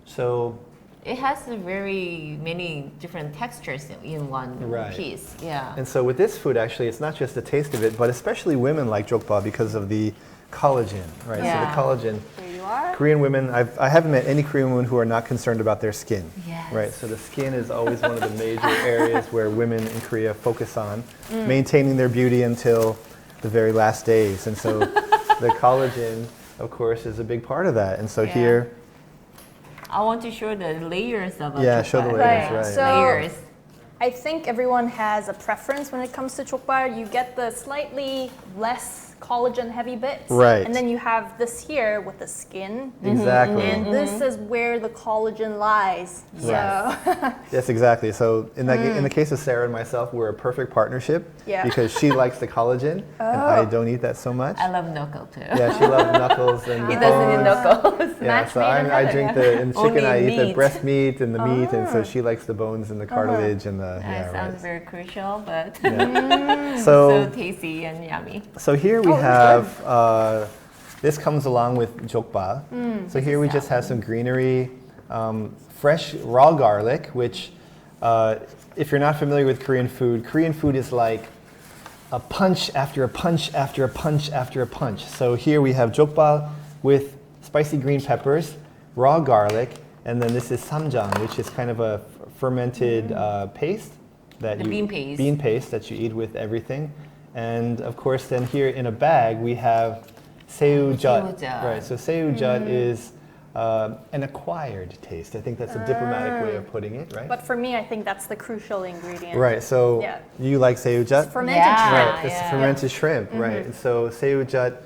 So. It has very many different textures in one piece. Yeah. And so with this food, actually, it's not just the taste of it, but especially women like Chokbal because of the collagen, right? Yeah. So the collagen. There you are. Korean women, I haven't met any Korean women who are not concerned about their skin. Yes. Right. So the skin is always one of the major areas where women in Korea focus on maintaining their beauty until the very last days. And so the collagen, of course, is a big part of that. And so here. I want to show the layers of Show the layers, right. So, layers. I think everyone has a preference when it comes to chokbal. You get the slightly less collagen heavy bits. Right. And then you have this here with the skin. Exactly. And this is where the collagen lies. Yes. So Yes, exactly. So in the case of Sarah and myself, we're a perfect partnership because she likes the collagen and I don't eat that so much. I love knuckle too. Yeah, she loves knuckles and He doesn't eat bones. knuckles. Yeah, Match so made in I heaven, drink yeah. the chicken. Only I eat the meat. breast meat and the meat, and so she likes the bones and the cartilage and the. That sounds very crucial, but Yeah. so So tasty and yummy. so here we have. This comes along with Chokbal. So here we just have some greenery, fresh raw garlic, which if you're not familiar with Korean food is like a punch after a punch after a punch after a punch. So here we have Chokbal with spicy green peppers, raw garlic, and then this is samjang, which is kind of a fermented paste that bean paste that you eat with everything. And of course, then here in a bag we have seujut. Right. So seujut is an acquired taste. I think that's a diplomatic way of putting it, right? but for me, I think that's the crucial ingredient. Right. So you like seujut? Fermented Yeah. shrimp. Right. It's fermented shrimp. Right. And so seujut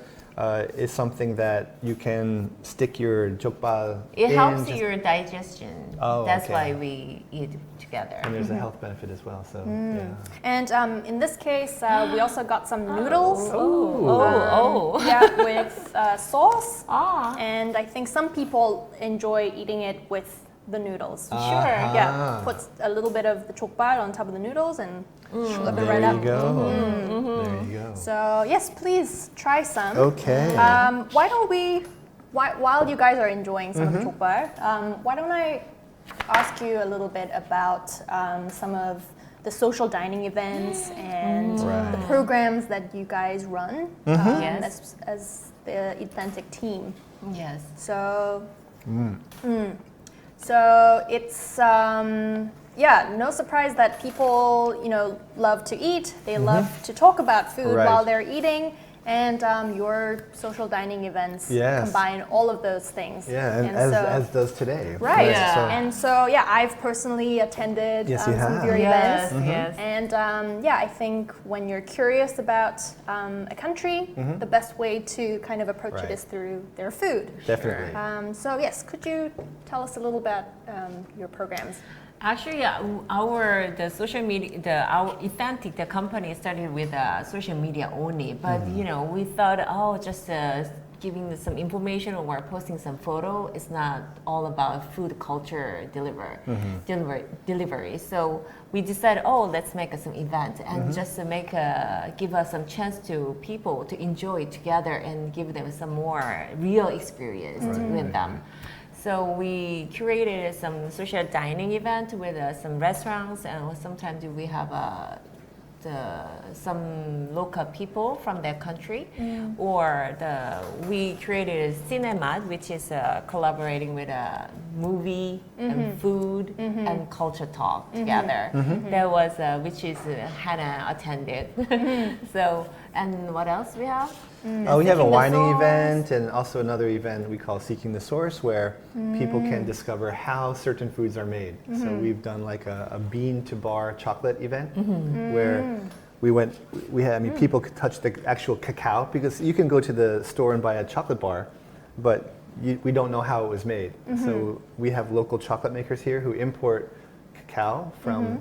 is something that you can stick your jokbal It in. helps your digestion. Oh, That's okay. why we eat together. And there's a health benefit as well. So yeah. And in this case, we also got some noodles. Yeah, with sauce. And I think some people enjoy eating it with the noodles. Sure. Yeah, put a little bit of the chokbal on top of the noodles and slip it right There up. you go. There you go. So yes, please try some. Okay. Why don't we, while you guys are enjoying some of the chokbal, why don't I ask you a little bit about some of the social dining events and the programs that you guys run Yes. as the Eathentic team. Yes. So, so it's no surprise that people love to eat. They love to talk about food while they're eating, and your social dining events combine all of those things. Yeah, and as does today. Right. Yeah. So, And so, I've personally attended Yes, you some of have. your Yes. events. Yes. And I think when you're curious about a country, the best way to kind of approach it is through their food. definitely. So yes, could you tell us a little about your programs? Actually, the social media, our Eathentic, the company started with social media only. But we thought, just giving some information or posting some photo is not all about food culture delivery. So we decided, let's make some event and just give us some chance to people to enjoy it together and give them some more real experience with them. So we curated some social dining event with some restaurants, and sometimes we have some local people from their country, or we created a cinema, which is collaborating with a movie and food and culture talk together. There was which is Hana attended. So And what else we have? We have a Seeking the whining Source. event and also another event we call Seeking the Source, where people can discover how certain foods are made. So we've done like a bean to bar chocolate event where people could touch the actual cacao, because you can go to the store and buy a chocolate bar, but we don't know how it was made. So we have local chocolate makers here who import cacao from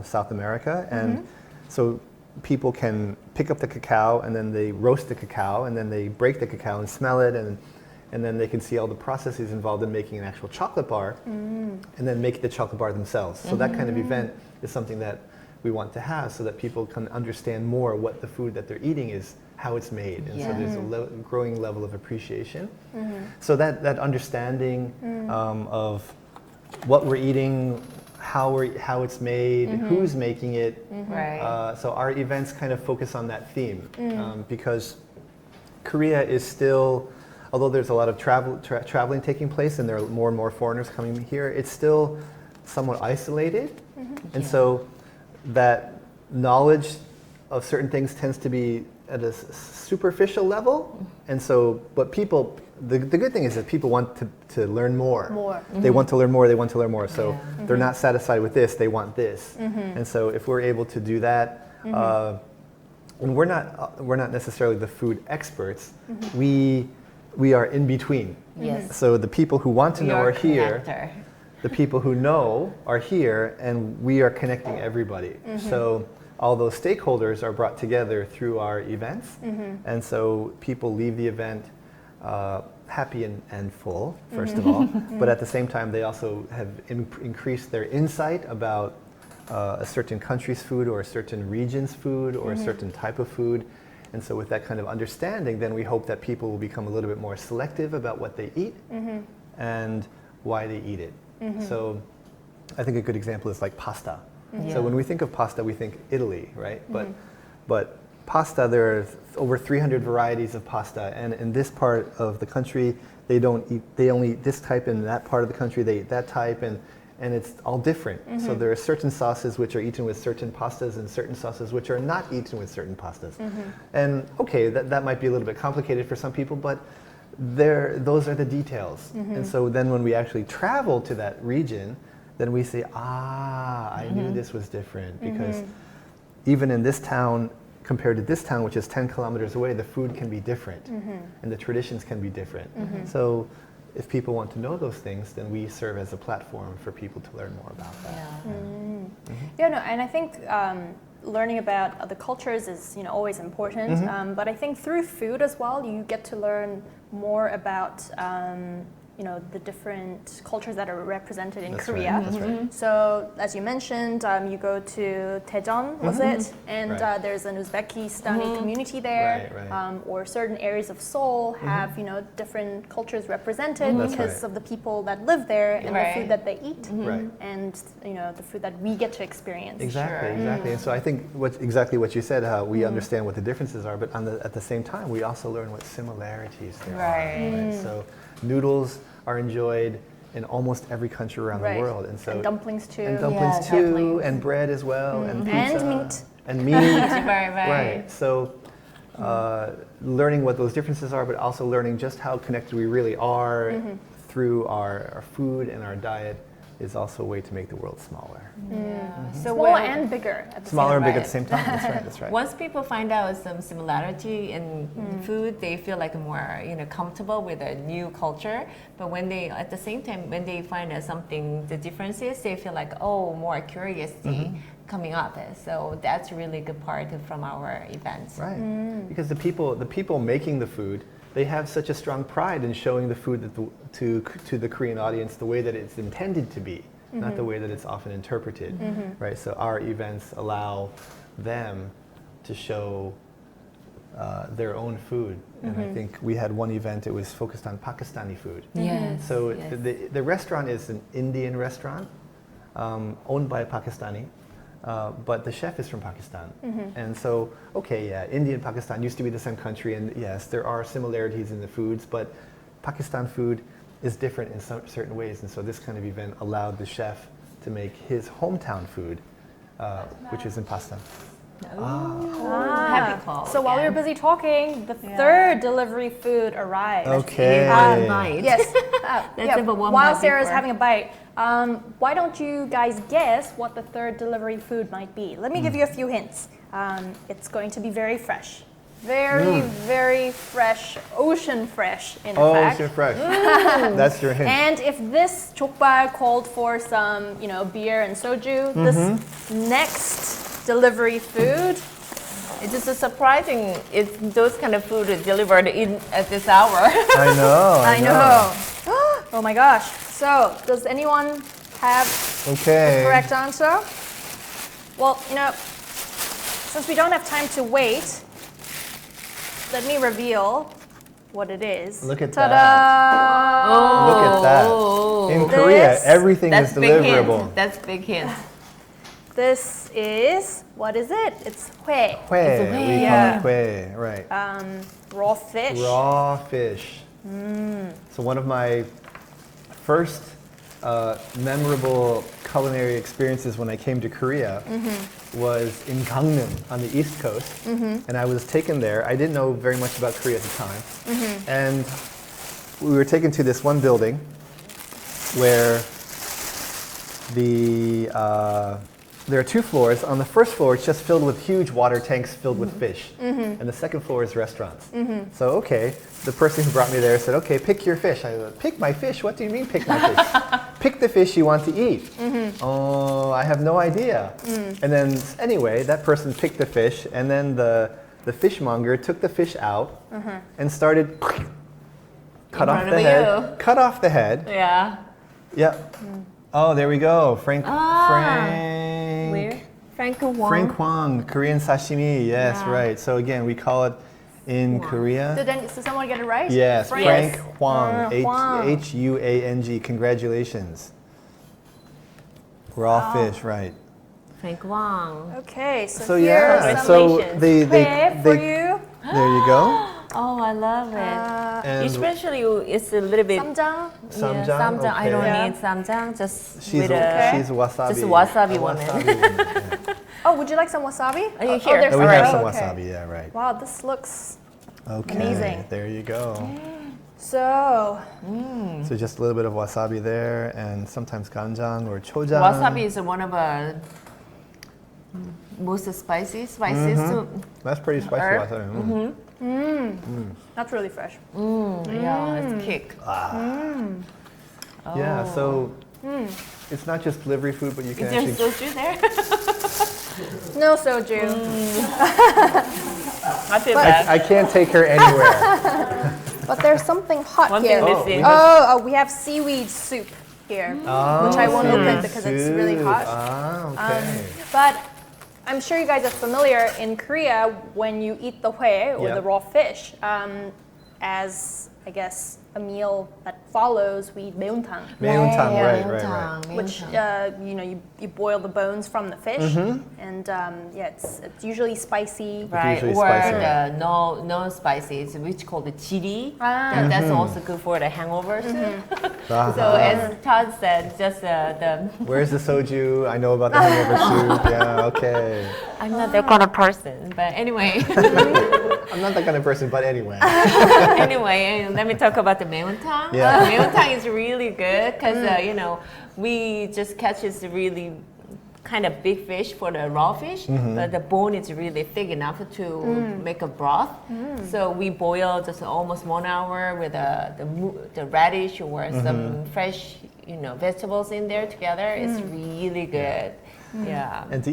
South America, and so people can pick up the cacao and then they roast the cacao and then they break the cacao and smell it, and then they can see all the processes involved in making an actual chocolate bar and then make the chocolate bar themselves. So that kind of event is something that we want to have so that people can understand more what the food that they're eating is, how it's made. And so there's a growing level of appreciation. So that understanding of what we're eating, how it's made, who's making it. Right. So our events kind of focus on that theme because Korea is still, although there's a lot of traveling taking place and there are more and more foreigners coming here, it's still somewhat isolated. And so that knowledge of certain things tends to be at a superficial level. And so, but people, the good thing is that people want to learn more. They want to learn more, they want to learn more. So they're not satisfied with this, they want this. And so if we're able to do that, and we're not necessarily the food experts, we are in between. Yes. So the people who want to know Your are here. connector. The people who know are here, and we are connecting everybody. So all those stakeholders are brought together through our events, and so people leave the event happy and full, first of all, but at the same time they also have increased their insight about a certain country's food or a certain region's food or a certain type of food. And so with that kind of understanding, then we hope that people will become a little bit more selective about what they eat and why they eat it. So I think a good example is like pasta. So when we think of pasta, we think Italy, right? But pasta, there are over 300 varieties of pasta, and in this part of the country, they only eat this type, and in that part of the country, they eat that type, and it's all different. So there are certain sauces which are eaten with certain pastas and certain sauces which are not eaten with certain pastas. And okay, that might be a little bit complicated for some people, but those are the details. And so then when we actually travel to that region, then we say, I knew this was different, because even in this town, compared to this town, which is 10 kilometers away, the food can be different and the traditions can be different. So if people want to know those things, then we serve as a platform for people to learn more about that. And I think learning about other cultures is always important, but I think through food as well, you get to learn more about the different cultures that are represented in Korea. That's right. So as you mentioned, you go to Daejeon, was it? And there's an Uzbekistani community there, or certain areas of Seoul have different cultures represented because of the people that live there and the food that they eat, and the food that we get to experience. Exactly. And so I think exactly what you said, how we understand what the differences are, but at the same time, we also learn what similarities there are. So noodles are enjoyed in almost every country around the world, and so and dumplings too, and bread as well, and pizza and meat, right. So learning what those differences are, but also learning just how connected we really are through our food and our diet is also a way to make the world smaller. So smaller and bigger at the smaller same and bigger at the same time. That's right. Once people find out some similarity in food, they feel like more comfortable with a new culture. But when they, at the same time, when they find out something, the differences, they feel like more curiosity coming up. So that's a really good part from our events. Right, because the people making the food, they have such a strong pride in showing the food to the Korean audience the way that it's intended to be, not the way that it's often interpreted, right? So our events allow them to show their own food. And I think we had one event, it was focused on Pakistani food. So the restaurant is an Indian restaurant owned by a Pakistani. But the chef is from Pakistan. And so, India and Pakistan used to be the same country, and yes, there are similarities in the foods, but Pakistan food is different in some certain ways, and so this kind of event allowed the chef to make his hometown food, which is in pasta. Happy call. So while we were again. busy talking, the third delivery food arrived. Okay. One bite. Yes. Let's have a one While bite Sarah's before. having a bite, why don't you guys guess what the third delivery food might be? Let me give you a few hints. It's going to be very fresh. Very fresh, ocean fresh in fact. Ocean fresh. That's your hint. And if this chokbal called for some, beer and soju, this next delivery food, It's just surprising. It's those kind of food is delivered in at this hour. I know. I know. Oh my gosh. So, does anyone have Okay. the correct answer? Well, since we don't have time to wait, let me reveal what it is. Look at Ta-da! that. Look at that. In Korea, This- everything That's is big deliverable. hint. That's big hint. This is, what is it? It's hue, Hue, It's a we hue. call it hue, right. raw fish. Raw fish. So one of my first memorable culinary experiences when I came to Korea was in Gangneum on the East Coast. And I was taken there. I didn't know very much about Korea at the time. And we were taken to this one building where there are two floors. On the first floor, it's just filled with huge water tanks filled with fish. And the second floor is restaurants. So, okay, the person who brought me there said, okay, pick your fish. I said, pick my fish? What do you mean pick my fish? Pick the fish you want to eat. Oh, I have no idea. And then, anyway, that person picked the fish, and then the fishmonger took the fish out and started cut off front the of head. you. Cut off the head. Yeah. Yep. Oh, there we go. Frank. Where? Frank Wong. Frank Hwang, Korean sashimi. Yes, Wow. right. So again, we call it in Korea. Did someone get it right? Yes, Frank Hwang. Hwang. Huang. Congratulations. Raw fish, right? Frank Wong. Okay, so, So here yeah, are some so Hue they for you. there you go. Oh, I love it. And Especially it's a little bit. Samjang. Samjang, Yeah, samjang. I don't okay. need samjang. Just She's with a. she's wasabi. Just wasabi A woman. wasabi woman, yeah. Oh, would you like some wasabi? you here? there's Oh, we some. have some Oh, okay. wasabi. Yeah, right. Wow, this looks Okay. Amazing. There you go. so. So just a little bit of wasabi there, and sometimes ganjang or chojang. Wasabi is one of the most spices too. That's pretty spicy Herb. wasabi. That's really fresh. Yeah, it's kick. Yeah, so it's not just delivery food, but you can Is there actually. soju there? No soju. I feel bad. I can't take her anywhere. But there's something hot One here. thing missing. We have seaweed soup here, which I won't seaweed open because it's really soup. hot. Okay. But I'm sure you guys are familiar in Korea when you eat the hue or Yeah. the raw fish, as I guess a meal that follows, we eat 매운탕, Maeuntam, Yeah, right. 매운탕, which 매운탕. you boil the bones from the fish, and it's usually spicy. Right, usually or spicy. the no spices, which called the chili. Ah. That's also good for the hangovers. Ah. So as Todd said, just the Where's the soju? I know about the hangover soup. Yeah, okay. I'm not that kind of person, but anyway, I'm not that kind of person, but anyway. anyway, let me talk about the 매운탕. Yeah. 매운탕 is really good because we just catch this really kind of big fish for the raw fish, but the bone is really thick enough to make a broth. So we boil just almost 1 hour with the radish or some fresh vegetables in there together. It's really good. Yeah. And to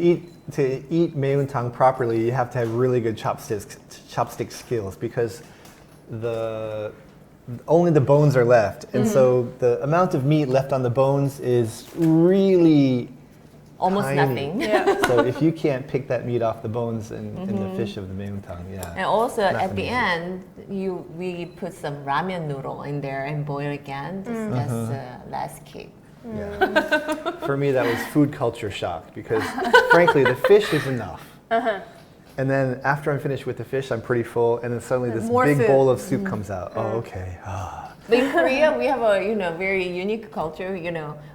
eat maeuntam properly, you have to have really good chopstick skills because only the bones are left, and so the amount of meat left on the bones is really Almost tiny. nothing. Yeah. So if you can't pick that meat off the bones in the fish of the maeuntam, yeah. And also Not at the amazing. end, we put some ramen noodle in there and boil again. That's the last kick. Yeah. For me, that was food culture shock because, frankly, the fish is enough. and then after I'm finished with the fish, I'm pretty full, and then suddenly this More big food. bowl of soup comes out. Oh, okay. But in Korea, we have a very unique culture.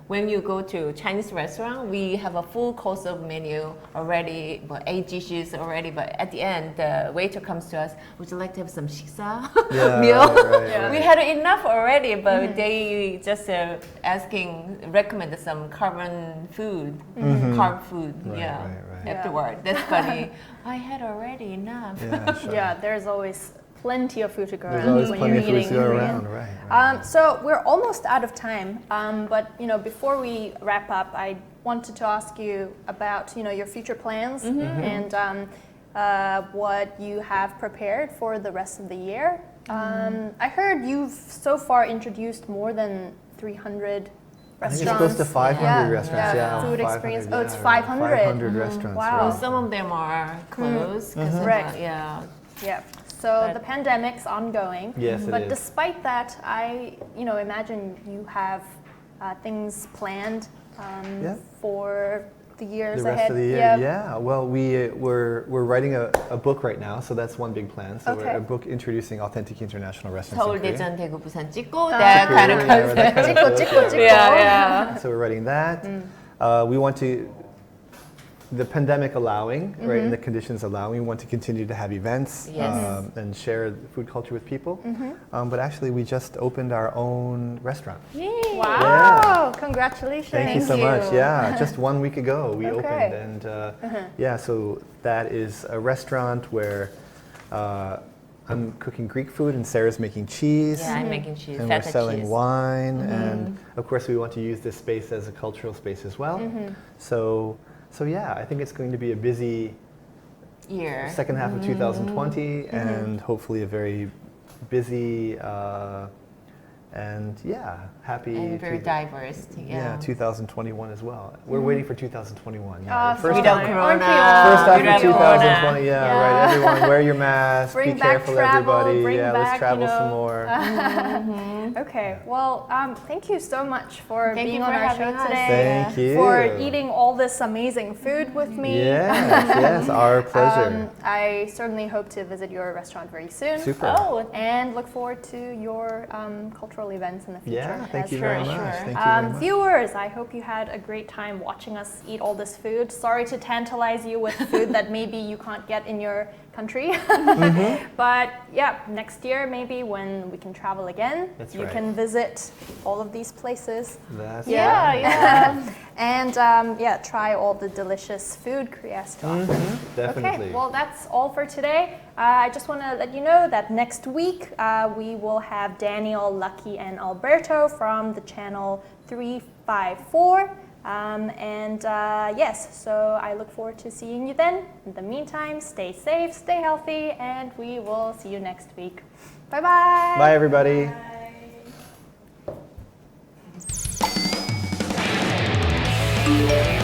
When you go to Chinese restaurant, we have a full course of menu already, 8 dishes already. But at the end, the waiter comes to us. Would you like to have some shiksa Yeah, meal? right. We had enough already, but they just recommend some carbon food, carb food. Right, yeah. right. Afterward, that's funny. I had already enough. Yeah, sure. Yeah, there's always plenty of food to go There's around always when plenty you're of food eating to go Korean. around, right. So we're almost out of time, but before we wrap up, I wanted to ask you about your future plans and what you have prepared for the rest of the year. I heard you've so far introduced more than 300 I think restaurants. it's close to 500 Yeah. restaurants. Yeah, Food 500, experience. Oh, it's yeah, 500. 500 restaurants. Wow. Well, right. some of them are closed. 'Cause of, Right. yeah. Yeah. So But- the pandemic's ongoing. Yes, it But is. despite that, I imagine you have things planned Yeah. for the years The rest ahead. of the year, yeah. Well, we're writing a book right now, so that's one big plan. So Okay. we're a book introducing authentic international restaurants 서울, in Korea. 대전, 대구, 부산 찍고 that Korea, kind of yeah, concept. that kind of 찍고, concept. 찍고. Yeah. So we're writing that. We want to, the pandemic allowing, right, and the conditions allowing, we want to continue to have events Yes. and share the food culture with people. But actually, we just opened our own restaurant. Wow! Congratulations. Thank you so Thank much. you. Yeah, just 1 week ago we Okay. opened, and yeah, so that is a restaurant where I'm cooking Greek food and Sarah's making cheese. Yeah, I'm making cheese. And we're feta selling cheese. wine, and of course we want to use this space as a cultural space as well. So yeah, I think it's going to be a busy Year. second half of 2020, and hopefully a very busy and yeah, happy. And very to- diverse. Yeah, 2021 as well. We're waiting for 2021. Yeah. Ah, First Without half, Aren't we Corona. all? first half without of 2020, Yeah. yeah, right. Everyone wear your mask, Bring be back careful travel, everybody. bring Yeah, back, let's travel you know, some more. Okay. Well, thank you so much for Thank being you on for our show having us. today. Thank you. For eating all this amazing food with me. Yes, yes, our pleasure. I certainly hope to visit your restaurant very soon. Super. Oh, And look forward to your cultural events in the future. Yeah, thank as you well. very much. sure. Thank you very much. Viewers, I hope you had a great time watching us eat all this food. Sorry to tantalize you with food that maybe you can't get in your country. But yeah, next year maybe when we can travel again, That's you right. can visit all of these places. That's yeah, right. yeah. And yeah, try all the delicious food Korea has to offer. Definitely. Okay, well that's all for today. I just want to let you know that next week we will have Daniel, Lucky, and Alberto from the channel 354. Yes, so I look forward to seeing you then. In the meantime, stay safe, stay healthy, and we will see you next week. Bye-bye. Bye, everybody. Bye.